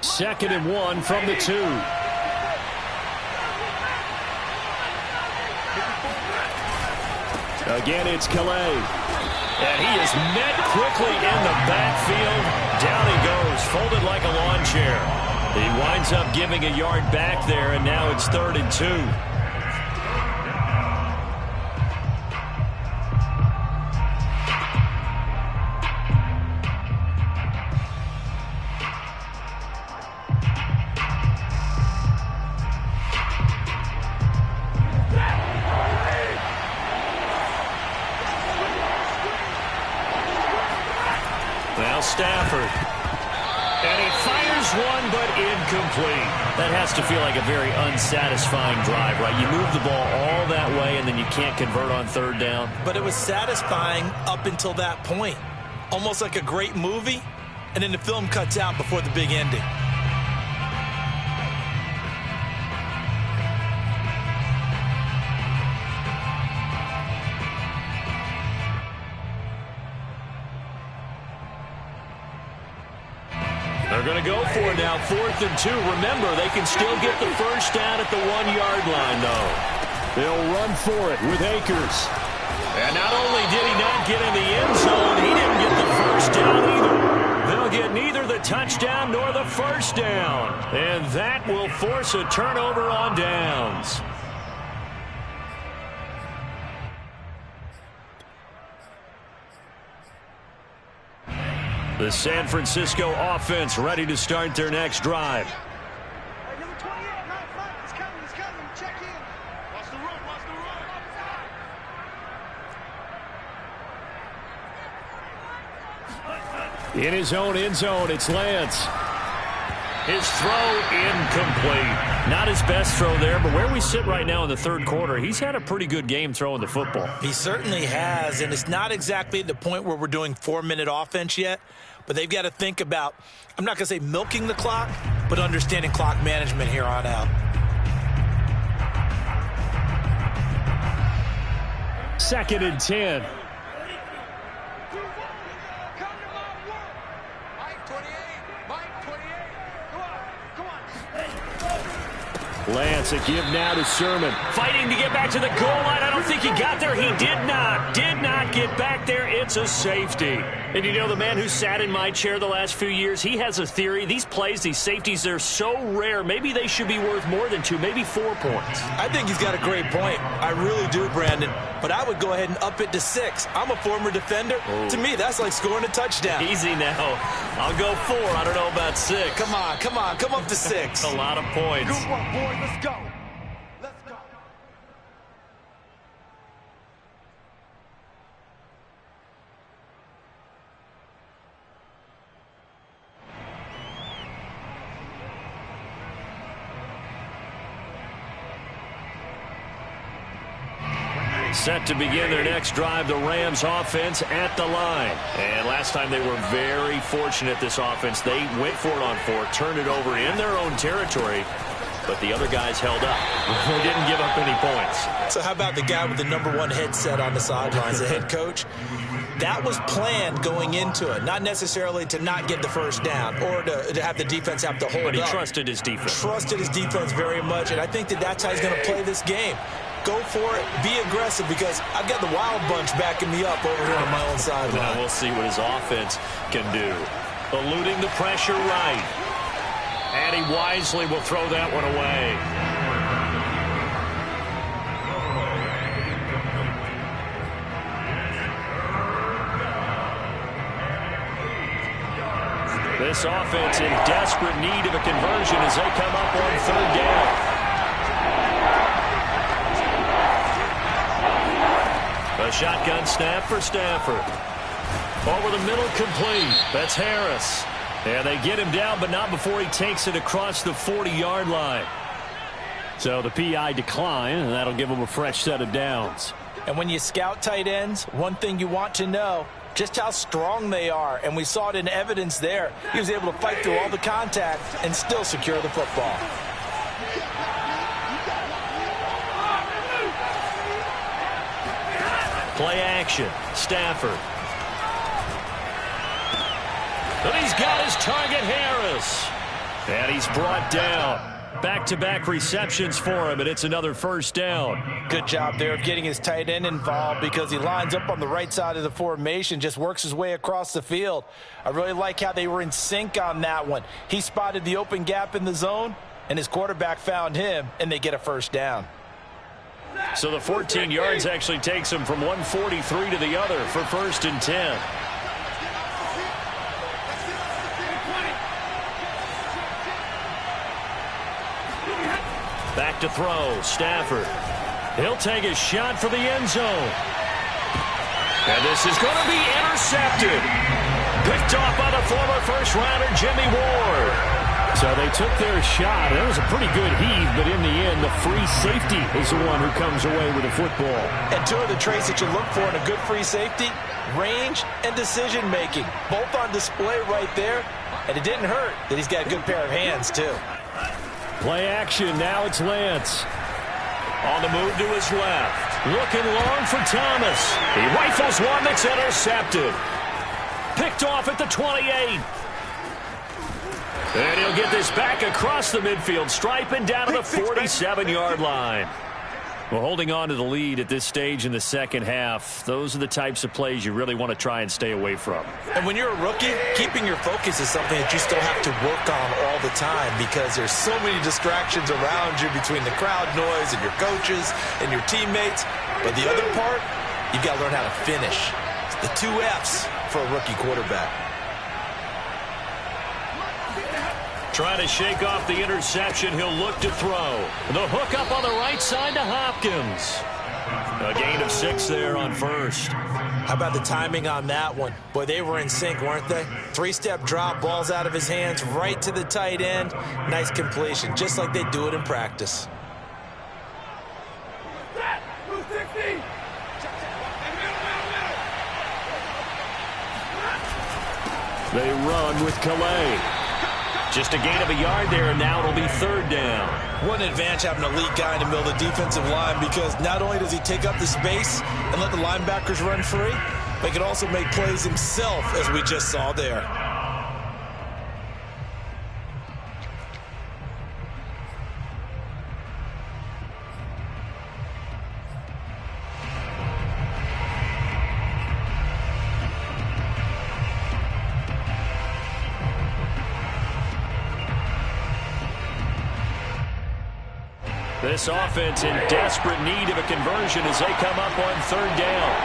Speaker 1: Second and 1 from the 2. Again, it's Calais. And he is met quickly in the backfield. Down he goes, folded like a lawn chair. He winds up giving a yard back there, and now it's 3rd and 2. Stafford. And he fires one, but incomplete. That has to feel like a very unsatisfying drive, right? You move the ball all that way, and then you can't convert on 3rd down.
Speaker 2: But it was satisfying up until that point. Almost like a great movie, and then the film cuts out before the big ending.
Speaker 1: They're going to go for it now, 4th and 2. Remember, they can still get the first down at the 1-yard line, though. They'll run for it with Akers. And not only did he not get in the end zone, he didn't get the first down either. They'll get neither the touchdown nor the first down. And that will force a turnover on downs. The San Francisco offense ready to start their next drive.
Speaker 3: Hey, number 28, he's coming, check in. Watch the run,
Speaker 5: In his own end zone, it's Lance.
Speaker 1: His throw incomplete. Not his best throw there, but where we sit right now in the third quarter, he's had a pretty good game throwing the football.
Speaker 2: He certainly has, and it's not exactly the point where we're doing 4-minute offense yet, but they've got to think about, I'm not going to say milking the clock, but understanding clock management here on out.
Speaker 5: Second and 10. Lance, a give now to Sermon.
Speaker 1: Fighting to get back to the goal line. I don't think he got there. He did not get back there. It's a safety. And you know, the man who sat in my chair the last few years, he has a theory. These plays, these safeties, they're so rare. Maybe they should be worth more than 2, maybe 4 points.
Speaker 2: I think he's got a great point. I really do, Brandon. But I would go ahead and up it to 6. I'm a former defender. Oh. To me, that's like scoring a touchdown.
Speaker 1: Easy now. I'll go 4. I don't know about 6.
Speaker 2: Come on. Come up to 6.
Speaker 1: A lot of points.
Speaker 3: Good one, boy. Let's go.
Speaker 1: Set to begin their next drive, the Rams offense at the line. And last time they were very fortunate, this offense. They went for it on 4, turned it over in their own territory, but the other guys held up. They didn't give up any points.
Speaker 2: So how about the guy with the #1 headset on the sidelines, the head coach? That was planned going into it, not necessarily to not get the first down or to have the defense have to hold up.
Speaker 1: But he trusted his defense.
Speaker 2: Trusted his defense very much, and I think that's how he's going to play this game. Go for it. Be aggressive, because I've got the wild bunch backing me up over here on my own sideline.
Speaker 1: Now we'll see what his offense can do. Eluding the pressure right. And he wisely will throw that one away. This offense in desperate need of a conversion as they come up on 3rd down. A shotgun snap for Stafford. Over the middle, complete. That's Harris. And they get him down, but not before he takes it across the 40-yard line. So the PI decline, and that'll give him a fresh set of downs.
Speaker 2: And when you scout tight ends, one thing you want to know, just how strong they are. And we saw it in evidence there. He was able to fight through all the contact and still secure the football.
Speaker 1: Play action. Stafford. And he's got his target, Harris. And he's brought down. Back-to-back receptions for him, and it's another first down.
Speaker 2: Good job there of getting his tight end involved, because he lines up on the right side of the formation, just works his way across the field. I really like how they were in sync on that one. He spotted the open gap in the zone, and his quarterback found him, and they get a first down.
Speaker 1: So the 14 yards actually takes him from 143 to the other for 1st and 10. Back to throw. Stafford. He'll take a shot for the end zone. And this is going to be intercepted. Picked off by the former first-rounder Jimmy Ward.
Speaker 5: So they took their shot. It was a pretty good heave, but in the end, the free safety is the one who comes away with the football.
Speaker 2: And 2 of the traits that you look for in a good free safety, range and decision-making, both on display right there. And it didn't hurt that he's got a good pair of hands, too.
Speaker 5: Play action. Now it's Lance.
Speaker 1: On the move to his left. Looking long for Thomas. He rifles one that's intercepted. Picked off at the 28. And he'll get this back across the midfield stripe and down to the 47-yard line. Well, holding on to the lead at this stage in the second half, those are the types of plays you really want to try and stay away from.
Speaker 2: And when you're a rookie, keeping your focus is something that you still have to work on all the time, because there's so many distractions around you between the crowd noise and your coaches and your teammates. But the other part, you've got to learn how to finish. It's the 2 F's for a rookie quarterback.
Speaker 1: Trying to shake off the interception. He'll look to throw. The hook up on the right side to Hopkins. A gain of 6 there on first.
Speaker 2: How about the timing on that one? Boy, they were in sync, weren't they? 3-step drop, balls out of his hands, right to the tight end. Nice completion, just like they do it in practice.
Speaker 1: They run with Calais. Just a gain of a yard there, and now it'll be 3rd down.
Speaker 2: What an advantage having a elite guy in the middle of the defensive line, because not only does he take up the space and let the linebackers run free, but he can also make plays himself, as we just saw there.
Speaker 1: This offense in desperate need of a conversion as they come up on 3rd down.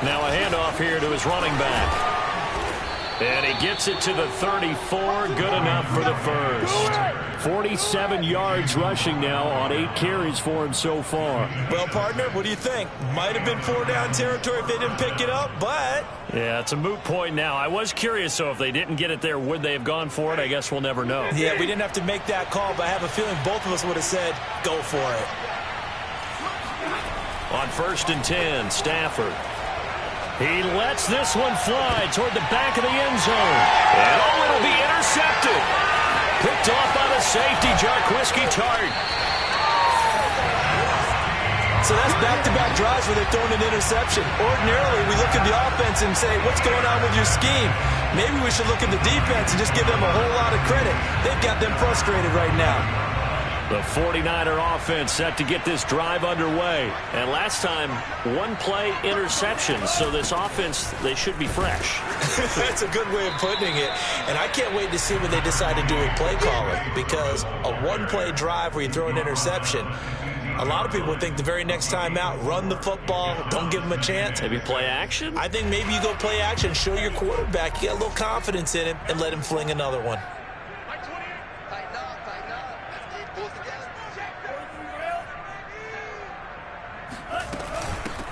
Speaker 1: Now a handoff here to his running back. And he gets it to the 34. Good enough for the first. 47 yards rushing now on 8 carries for him so far.
Speaker 2: Well, partner, what do you think? Might have been 4-down territory if they didn't pick it up, but...
Speaker 1: Yeah, it's a moot point now. I was curious, so if they didn't get it there, would they have gone for it? I guess we'll never know.
Speaker 2: Yeah, we didn't have to make that call, but I have a feeling both of us would have said, go for it.
Speaker 1: On 1st and 10, Stafford. He lets this one fly toward the back of the end zone. And it'll be intercepted. Picked off by the safety, Jarquiski Tart.
Speaker 2: So that's back-to-back drives where they're throwing an interception. Ordinarily, we look at the offense and say, what's going on with your scheme? Maybe we should look at the defense and just give them a whole lot of credit. They've got them frustrated right now.
Speaker 1: The 49er offense set to get this drive underway. And last time, 1-play interception. So this offense, they should be fresh.
Speaker 2: That's a good way of putting it. And I can't wait to see what they decide to do with play calling. Because a 1-play drive where you throw an interception, a lot of people think the very next time out, run the football, don't give them a chance.
Speaker 1: Maybe play action?
Speaker 2: I think maybe you go play action, show your quarterback, you get a little confidence in him, and let him fling another one.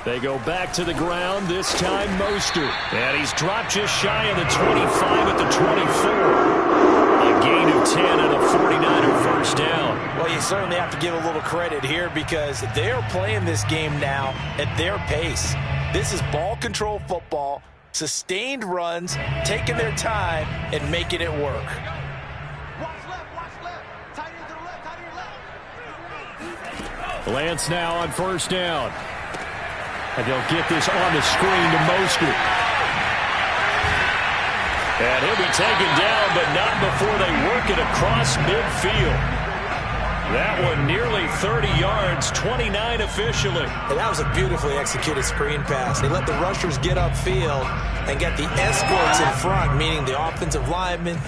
Speaker 1: They go back to the ground, this time Mostert. And he's dropped just shy of the 25 at the 24. A gain of 10 and a 49er first down.
Speaker 2: Well, you certainly have to give a little credit here because they are playing this game now at their pace. This is ball control football, sustained runs, taking their time, and making it work.
Speaker 3: Watch left. Tight end to the left, tight end left.
Speaker 1: Lance now on 1st down. And they'll get this on the screen to Mostert. And he'll be taken down, but not before they work it across midfield. That one nearly 30 yards, 29 officially.
Speaker 2: And that was a beautifully executed screen pass. They let the rushers get upfield and get the escorts in front, meaning the offensive linemen,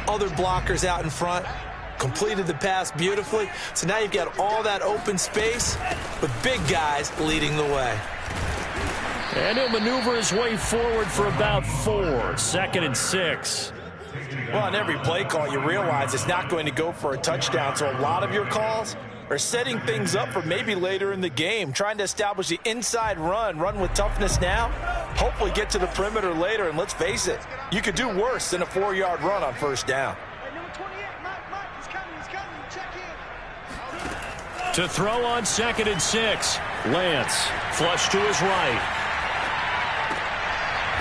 Speaker 2: other blockers out in front. Completed the pass beautifully. So now you've got all that open space with big guys leading the way.
Speaker 1: And he'll maneuver his way forward for about 4. 2nd and 6.
Speaker 2: Well, on every play call, you realize it's not going to go for a touchdown. So a lot of your calls are setting things up for maybe later in the game, trying to establish the inside run with toughness now, hopefully get to the perimeter later. And let's face it, you could do worse than a 4-yard run on 1st down.
Speaker 1: To throw on 2nd and 6. Lance, flush to his right.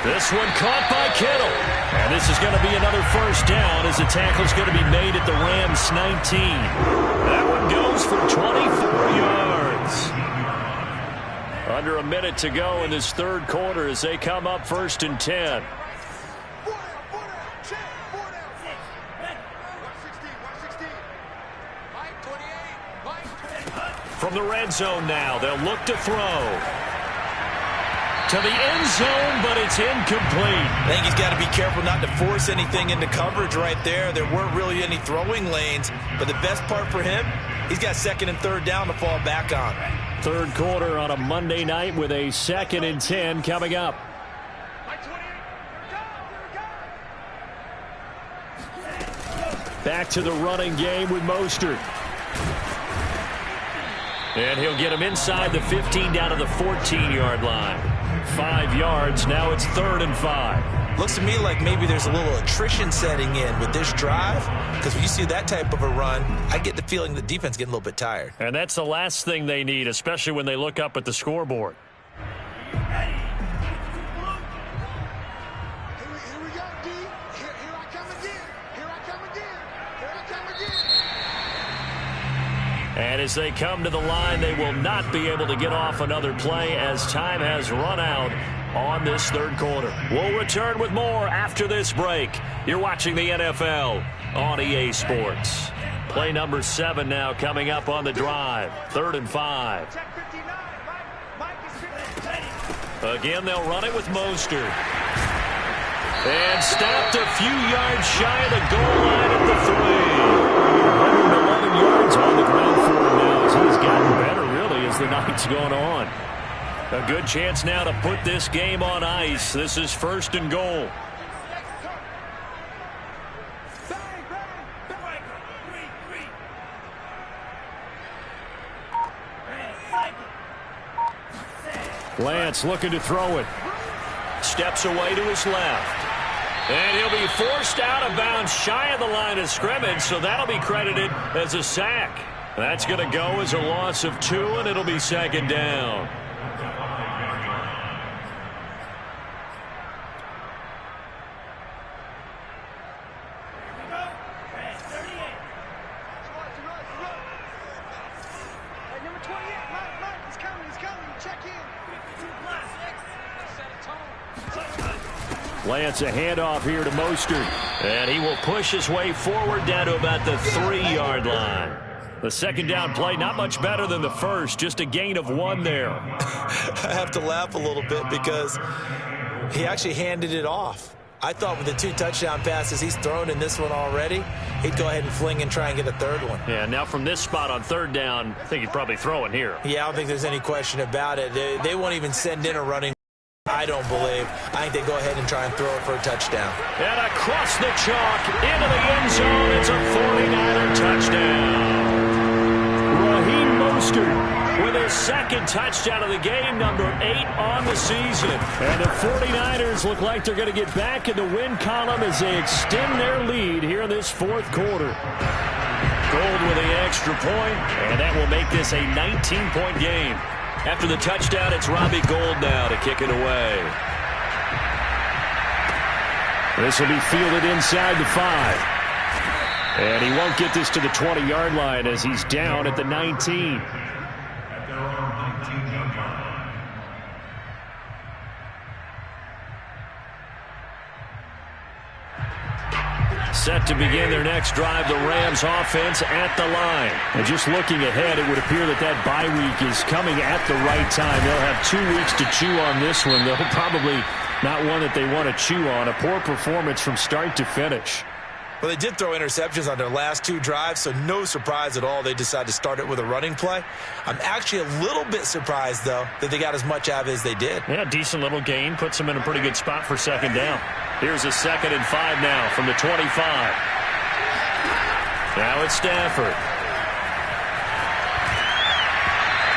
Speaker 1: This one caught by Kittle. And this is going to be another first down as the tackle's going to be made at the Rams 19. That one goes for 24 yards. Under a minute to go in this 3rd quarter as they come up 1st and 10. From the red zone now, they'll look to throw. To the end zone, but it's incomplete.
Speaker 2: I think he's got to be careful not to force anything into coverage right there. There weren't really any throwing lanes, but the best part for him, he's got 2nd and 3rd down to fall back on.
Speaker 1: 3rd quarter on a Monday night with a 2nd and 10 coming up.
Speaker 5: Back to the running game with Mostert. And he'll get him inside the 15 down to the 14-yard line. 5 yards. Now it's 3rd and 5.
Speaker 2: Looks to me like maybe there's a little attrition setting in with this drive, because when you see that type of a run, I get the feeling the defense is getting a little bit tired.
Speaker 5: And that's the last thing they need, especially when they look up at the scoreboard.
Speaker 3: Here we go, D. Here I come again. Here I come again. Here I come again.
Speaker 5: And as they come to the line, they will not be able to get off another play as time has run out on this 3rd quarter. We'll return with more after this break. You're watching the NFL on EA Sports. Play number 7 now coming up on the drive. 3rd and 5.
Speaker 3: Check 59. Mike is 50.
Speaker 5: Again, they'll run it with Mostert. And stopped a few yards shy of the goal line at the 3. 111 yards on the ground for him now as he's gotten better, really, as the night's gone on. A good chance now to put this game on ice. This is 1st and goal. Lance looking to throw it. Steps away to his left. And he'll be forced out of bounds shy of the line of scrimmage, so that'll be credited as a sack. That's going to go as a loss of 2, and it'll be 2nd down. Lance a handoff here to Mostert. And he will push his way forward down to about the 3-yard line. The 2nd down play, not much better than the first, just a gain of 1 there.
Speaker 2: I have to laugh a little bit because he actually handed it off. I thought with the 2 touchdown passes he's thrown in this one already, he'd go ahead and fling and try and get a 3rd one.
Speaker 5: Yeah, now from this spot on 3rd down, I think he'd probably throw it here.
Speaker 2: Yeah, I don't think there's any question about it. They won't even send in a running. I don't believe. I think they go ahead and try and throw it for a touchdown.
Speaker 5: And across the chalk, into the end zone, it's a 49er touchdown. Raheem Mostert with his 2nd touchdown of the game, number 8 on the season. And the 49ers look like they're going to get back in the win column as they extend their lead here in this 4th quarter. Gold with the extra point, and that will make this a 19-point game. After the touchdown, it's Robbie Gould now to kick it away. This will be fielded inside the 5. And he won't get this to the 20-yard line as he's down at the 19. Set to begin their next drive, the Rams offense at the line. And just looking ahead, it would appear that bye week is coming at the right time. They'll have 2 weeks to chew on this one. They'll probably not one that they want to chew on. A poor performance from start to finish.
Speaker 2: Well, they did throw interceptions on their last 2 drives, so no surprise at all they decided to start it with a running play. I'm actually a little bit surprised, though, that they got as much out of it as they did.
Speaker 5: Yeah, decent little gain. Puts them in a pretty good spot for 2nd down. Here's a 2nd and 5 now from the 25. Now it's Stafford.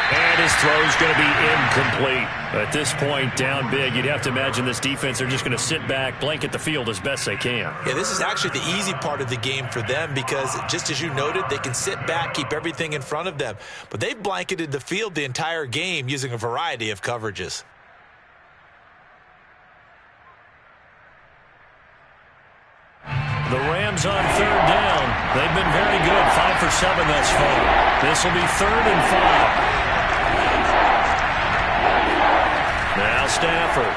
Speaker 5: And his throw's going to be incomplete. At this point, down big, you'd have to imagine this defense, they're just going to sit back, blanket the field as best they can.
Speaker 2: Yeah, this is actually the easy part of the game for them because, just as you noted, they can sit back, keep everything in front of them. But they've blanketed the field the entire game using a variety of coverages.
Speaker 5: The Rams on 3rd down. They've been very good, 5 for 7 thus far. This will be 3rd and 5. Now Stafford.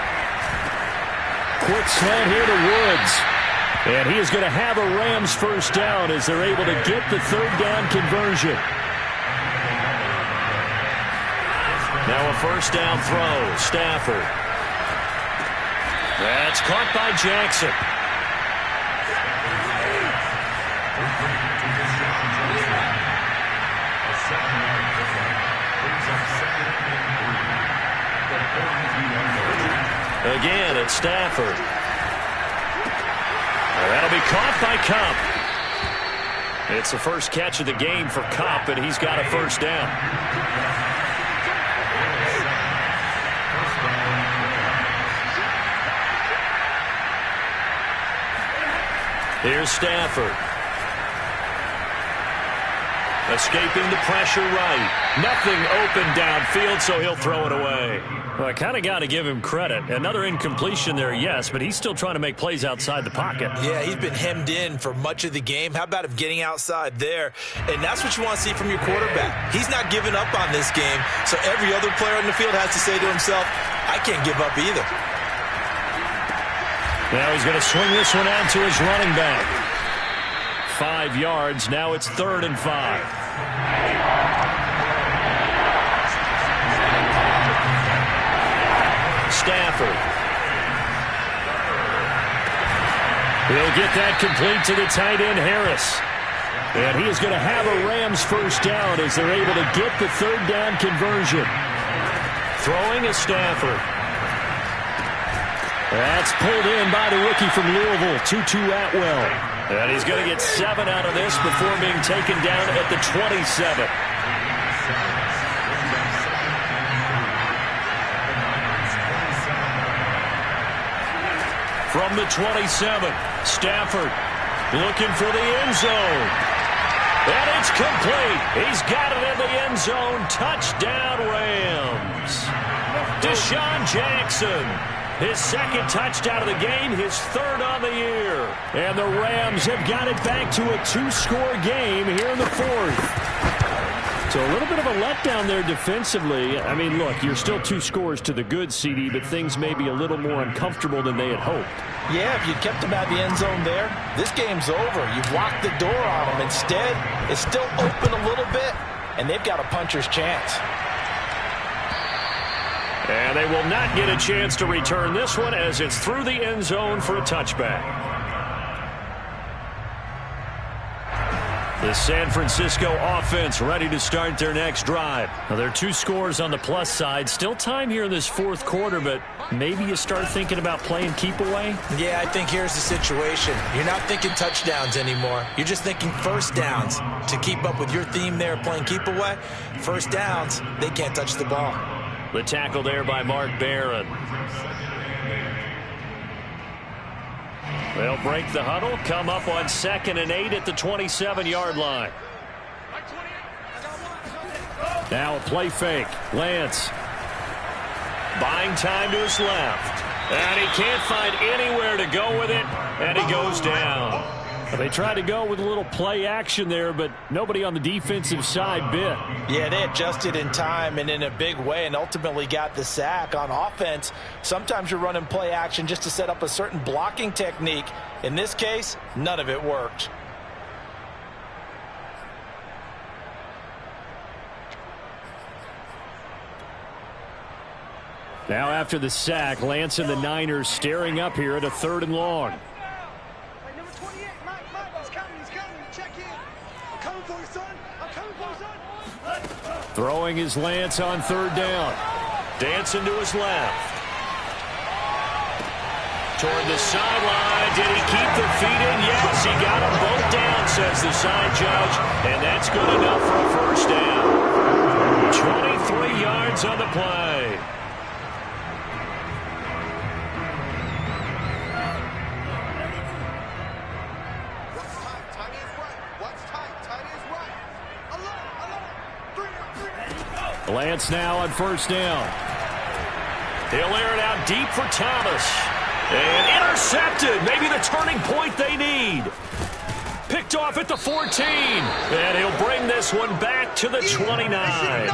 Speaker 5: Quick slant here to Woods. And he is going to have a Rams 1st down as they're able to get the 3rd down conversion. Now a 1st down throw. Stafford. That's caught by Jackson. Again, it's Stafford. That'll be caught by Cup.
Speaker 1: It's the first catch of the game for Kupp, and he's got a first down. Here's Stafford. Escaping the pressure right. Nothing open downfield, so he'll throw it away. Well, I kind of got to give him credit. Another incompletion there, yes, but he's still trying to make plays outside the pocket.
Speaker 2: Yeah, he's been hemmed in for much of the game. How about him getting outside there? And that's what you want to see from your quarterback. He's not giving up on this game, so every other player on the field has to say to himself, I can't give up either.
Speaker 1: Now he's going to swing this one out to his running back. 5 yards. Now it's 3rd and 5. Stafford. He'll get that complete to the tight end, Harris. And he is going to have a Rams first down as they're able to get the 3rd down conversion. Throwing is Stafford. That's pulled in by the rookie from Louisville, Tutu Atwell. And he's going to get 7 out of this before being taken down at the 27. From the 27, Stafford looking for the end zone. And it's complete. He's got it in the end zone. Touchdown, Rams. Desean Jackson. His 2nd touchdown of the game, his 3rd on the year. And the Rams have got it back to a 2-score game here in the 4th. So a little bit of a letdown there defensively. I mean, look, you're still 2 scores to the good, CD, but things may be a little more uncomfortable than they had hoped.
Speaker 2: Yeah, if you kept him out the end zone there, this game's over. You've locked the door on him. Instead, it's still open a little bit, and they've got a puncher's chance.
Speaker 1: And they will not get a chance to return this one as it's through the end zone for a touchback. The San Francisco offense ready to start their next drive. Now, there are 2 scores on the plus side. Still time here in this 4th quarter, but maybe you start thinking about playing keep away?
Speaker 2: Yeah, I think here's the situation. You're not thinking touchdowns anymore. You're just thinking first downs. To keep up with your theme there, playing keep away, first downs, they can't touch the ball.
Speaker 1: The tackle there by Mark Barron. They'll break the huddle, come up on 2nd and 8 at the 27-yard line. Now a play fake. Lance. Buying time to his left. And he can't find anywhere to go with it, and he goes down. They tried to go with a little play action there, but nobody on the defensive side bit.
Speaker 2: Yeah, they adjusted in time and in a big way and ultimately got the sack. On offense, sometimes you're running play action just to set up a certain blocking technique. In this case, none of it worked.
Speaker 1: Now after the sack, Lance and the Niners staring up here at a 3rd and long. Throwing his Lance on 3rd down. Dancing to his left. Toward the sideline. Did he keep the feet in? Yes, he got them both down, says the side judge. And that's good enough for a first down. 23 yards on the play. Lance now on 1st down. He'll air it out deep for Thomas. And intercepted. Maybe the turning point they need. Picked off at the 14. And he'll bring this one back to the 29.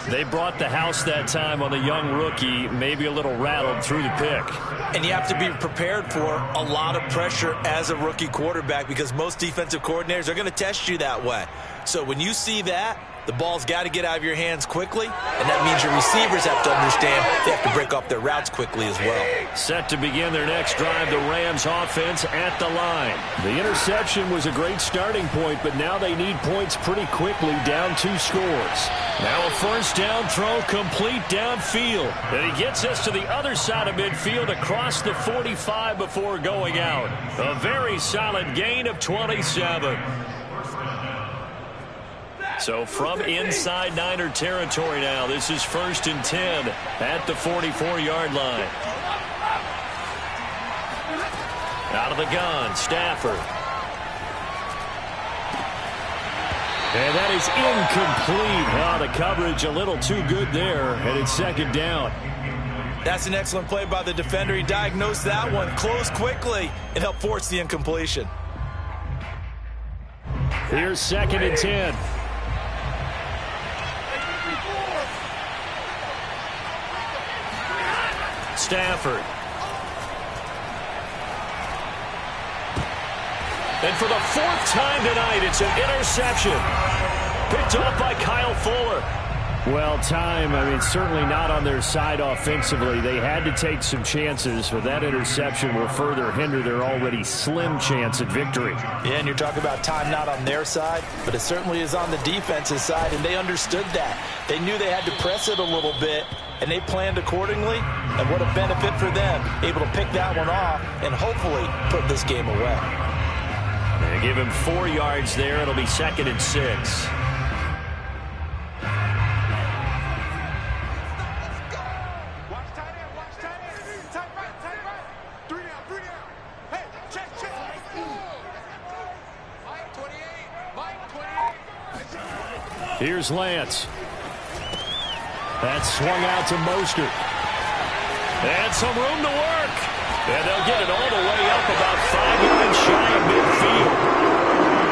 Speaker 1: They brought the house that time on the young rookie, maybe a little rattled through the pick.
Speaker 2: And you have to be prepared for a lot of pressure as a rookie quarterback because most defensive coordinators are going to test you that way. So when you see that, the ball's got to get out of your hands quickly, and that means your receivers have to understand they have to break off their routes quickly as well.
Speaker 1: Set to begin their next drive, the Rams offense at the line. The interception was a great starting point, but now they need points pretty quickly, down 2 scores. Now a 1st down throw complete downfield. And he gets us to the other side of midfield across the 45 before going out. A very solid gain of 27. So from inside Niner territory now, this is 1st and 10 at the 44-yard line. Out of the gun, Stafford. And that is incomplete. Oh, the coverage a little too good there, and it's 2nd down.
Speaker 2: That's an excellent play by the defender. He diagnosed that one, closed quickly, and helped force the incompletion.
Speaker 1: Here's 2nd and 10. Stafford. And for the 4th time tonight, it's an interception. Picked up by Kyle Fuller. Well, time, certainly not on their side offensively. They had to take some chances, but that interception will further hinder their already slim chance at victory.
Speaker 2: Yeah, and you're talking about time not on their side, but it certainly is on the defense's side, and they understood that. They knew they had to press it a little bit, and they planned accordingly, and what a benefit for them, able to pick that one off and hopefully put this game away.
Speaker 1: They give him 4 yards there. It'll be 2nd and 6. Here's Lance. That's swung out to Mostert. And some room to work. And they'll get it all the way up about 5 yards shy of midfield.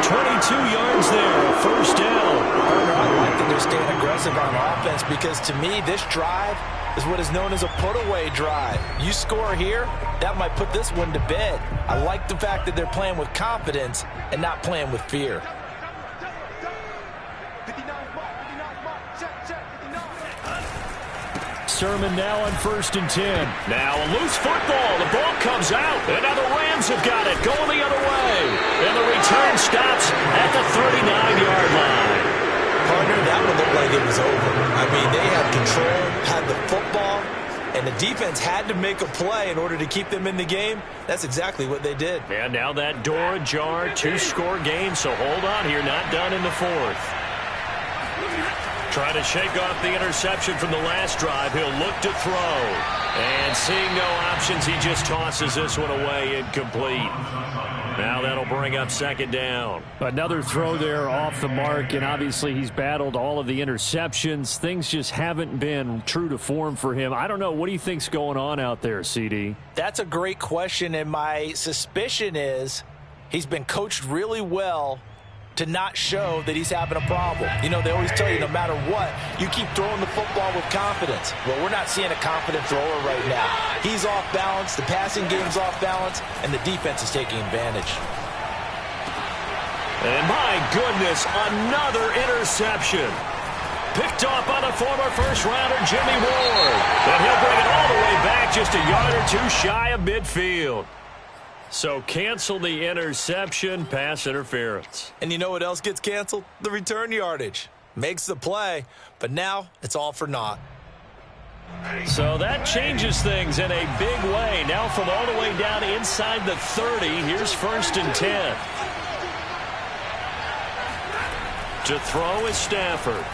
Speaker 1: 22 yards there, 1st down.
Speaker 2: I like that they're staying aggressive on offense because to me, this drive is what is known as a put-away drive. You score here, that might put this one to bed. I like the fact that they're playing with confidence and not playing with fear.
Speaker 1: Sermon now on 1st and 10. Now a loose football. The ball comes out. And now the Rams have got it. Going the other way. And the return stops at the 39-yard line.
Speaker 2: Partner, that one looked like it was over. They had control, had the football, and the defense had to make a play in order to keep them in the game. That's exactly what they did.
Speaker 1: And now that door ajar, 2-score game, so hold on here. Not done in the 4th. Trying to shake off the interception from the last drive. He'll look to throw. And seeing no options, he just tosses this one away, incomplete. Now that'll bring up 2nd down. Another throw there off the mark, and obviously he's battled all of the interceptions. Things just haven't been true to form for him. I don't know. What do you think's going on out there, CD?
Speaker 2: That's a great question, and my suspicion is he's been coached really well to not show that he's having a problem. They always tell you no matter what, you keep throwing the football with confidence. Well, we're not seeing a confident thrower right now. He's off balance, the passing game's off balance, and the defense is taking advantage.
Speaker 1: And my goodness, another interception. Picked off by the former first-rounder Jimmy Ward. And he'll bring it all the way back just a yard or two shy of midfield. So cancel the interception, pass interference.
Speaker 2: And you know what else gets canceled? The return yardage. Makes the play, but now it's all for naught.
Speaker 1: So that changes things in a big way. Now from all the way down inside the 30, here's 1st and 10. To throw is Stafford.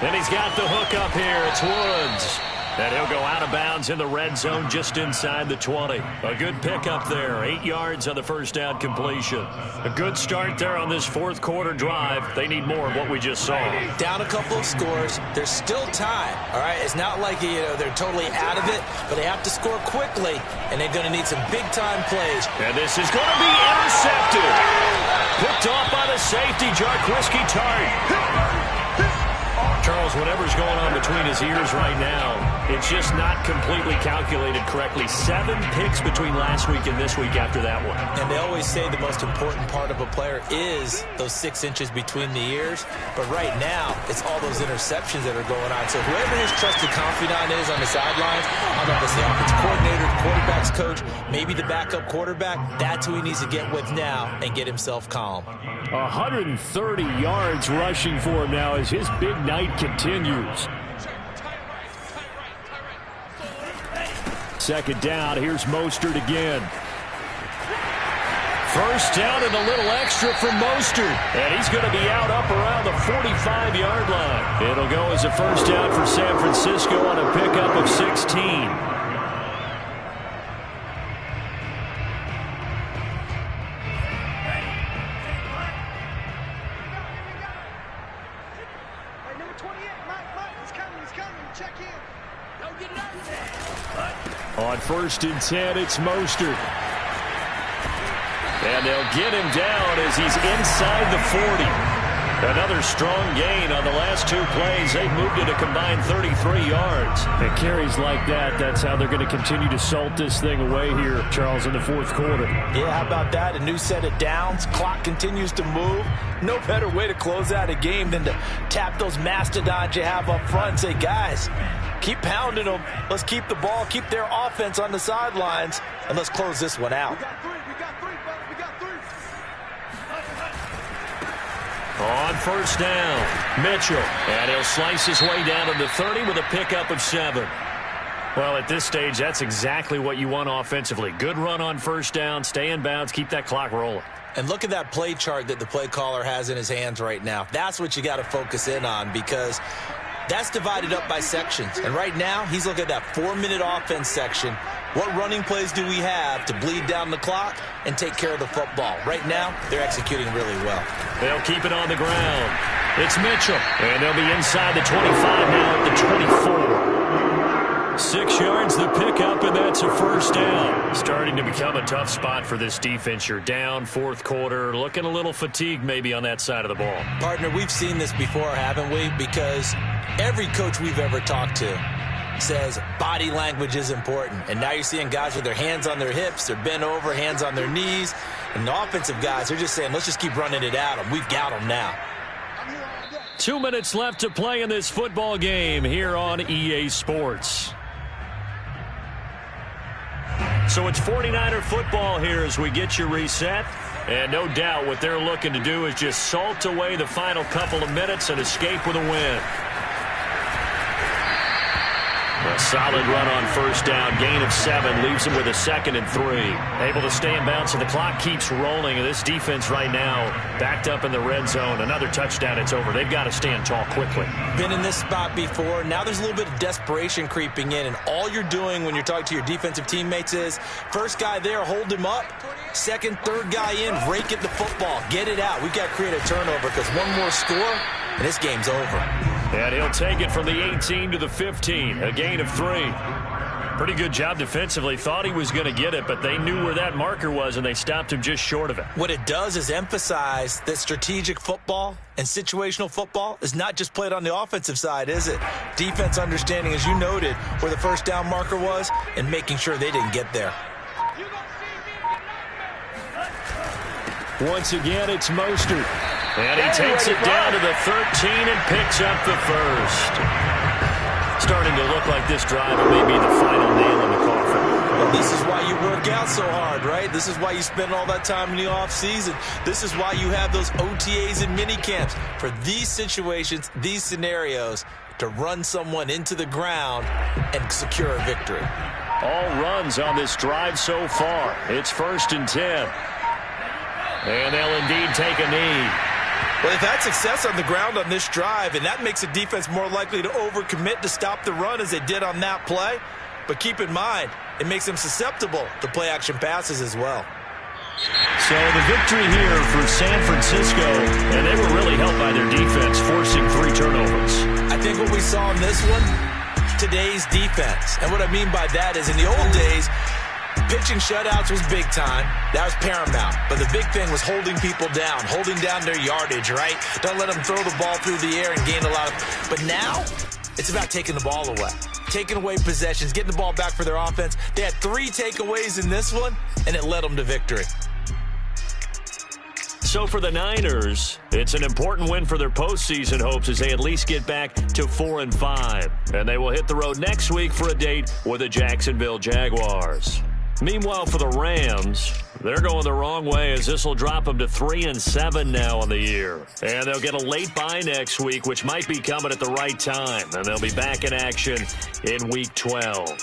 Speaker 1: And he's got the hook up here. It's Woods. And he'll go out of bounds in the red zone just inside the 20. A good pickup there. 8 yards on the 1st down completion. A good start there on this 4th quarter drive. They need more of what we just saw.
Speaker 2: Down a couple of scores. There's still time. All right, it's not like they're totally out of it, but they have to score quickly, and they're going to need some big-time plays.
Speaker 1: And this is going to be intercepted. Picked off by the safety, Jarquiski Tart. Charles, whatever's going on between his ears right now, it's just not completely calculated correctly. 7 picks between last week and this week after that one.
Speaker 2: And they always say the most important part of a player is those 6 inches between the ears. But right now, it's all those interceptions that are going on. So whoever his trusted confidant is on the sidelines, I don't know if it's the offensive coordinator, the quarterback's coach, maybe the backup quarterback, that's who he needs to get with now and get himself calm.
Speaker 1: 130 yards rushing for him now as his big night continues. 2nd down. Here's Mostert again. First down and a little extra for Mostert. And he's going to be out up around the 45-yard line. It'll go as a first down for San Francisco on a pickup of 16. On 1st and 10, it's Mostert. And they'll get him down as he's inside the 40. Another strong gain on the last two plays. They've moved it a combined 33 yards.
Speaker 5: And carries like that, that's how they're going to continue to salt this thing away here, Charles, in the fourth quarter.
Speaker 2: Yeah, how about that? A new set of downs. Clock continues to move. No better way to close out a game than to tap those mastodons you have up front and say, guys, keep pounding them. Let's keep the ball, keep their offense on the sidelines, and let's close this one out.
Speaker 1: On first down, Mitchell. And he'll slice his way down to the 30 with a pickup of 7.
Speaker 5: Well, at this stage, that's exactly what you want offensively. Good run on first down, stay in bounds, keep that clock rolling.
Speaker 2: And look at that play chart that the play caller has in his hands right now. That's what you got to focus in on, because that's divided up by sections. And right now, he's looking at that 4-minute offense section. What running plays do we have to bleed down the clock and take care of the football? Right now, they're executing really well.
Speaker 1: They'll keep it on the ground. It's Mitchell. And they'll be inside the 25 now at the 24. 6 yards the pickup, and that's a first down.
Speaker 5: Starting to become a tough spot for this defense. You're down fourth quarter, looking a little fatigued maybe on that side of the ball.
Speaker 2: Partner, we've seen this before, haven't we? Because every coach we've ever talked to says body language is important. And now you're seeing guys with their hands on their hips, they're bent over, hands on their knees. And the offensive guys, they're just saying, let's just keep running it at them. We've got them now.
Speaker 1: 2 minutes left to play in this football game here on EA Sports. So it's 49er football here as we get you reset. And no doubt what they're looking to do is just salt away the final couple of minutes and escape with a win. A solid run on first down. Gain of 7 leaves him with a 2nd and 3. Able to stay in bounds, and the clock keeps rolling. And this defense right now backed up in the red zone. Another touchdown, it's over. They've got to stand tall quickly.
Speaker 2: Been in this spot before. Now there's a little bit of desperation creeping in. And all you're doing when you're talking to your defensive teammates is first guy there, hold him up. Second, third guy in, rake at the football. Get it out. We've got to create a turnover because one more score, and this game's over.
Speaker 1: And he'll take it from the 18 to the 15. A gain of 3. Pretty good job defensively. Thought he was going to get it, but they knew where that marker was, and they stopped him just short of it.
Speaker 2: What it does is emphasize that strategic football and situational football is not just played on the offensive side, is it? Defense understanding, as you noted, where the first down marker was and making sure they didn't get there.
Speaker 1: Once again, it's Mostert. And he takes it down to the 13 and picks up the first. Starting to look like this drive may be the final nail in the coffin.
Speaker 2: Well, this is why you work out so hard, right? This is why you spend all that time in the offseason. This is why you have those OTAs and mini camps. For these situations, these scenarios, to run someone into the ground and secure a victory.
Speaker 1: All runs on this drive so far. It's 1st and 10. And they'll indeed take a knee.
Speaker 2: Well, they've had success on the ground on this drive, and that makes the defense more likely to overcommit to stop the run as they did on that play. But keep in mind, it makes them susceptible to play-action passes as well.
Speaker 1: So the victory here for San Francisco, and they were really helped by their defense, forcing 3 turnovers.
Speaker 2: I think what we saw in this one, today's defense. And what I mean by that is in the old days, pitching shutouts was big time. That was paramount. But the big thing was holding people down, holding down their yardage, right? Don't let them throw the ball through the air and gain a lot of... But now, it's about taking the ball away. Taking away possessions, getting the ball back for their offense. They had 3 takeaways in this one, and it led them to victory.
Speaker 1: So for the Niners, it's an important win for their postseason hopes as they at least get back to 4-5. And they will hit the road next week for a date with the Jacksonville Jaguars. Meanwhile, for the Rams, they're going the wrong way as this will drop them to 3-7 now on the year. And they'll get a late bye next week, which might be coming at the right time. And they'll be back in action in Week 12.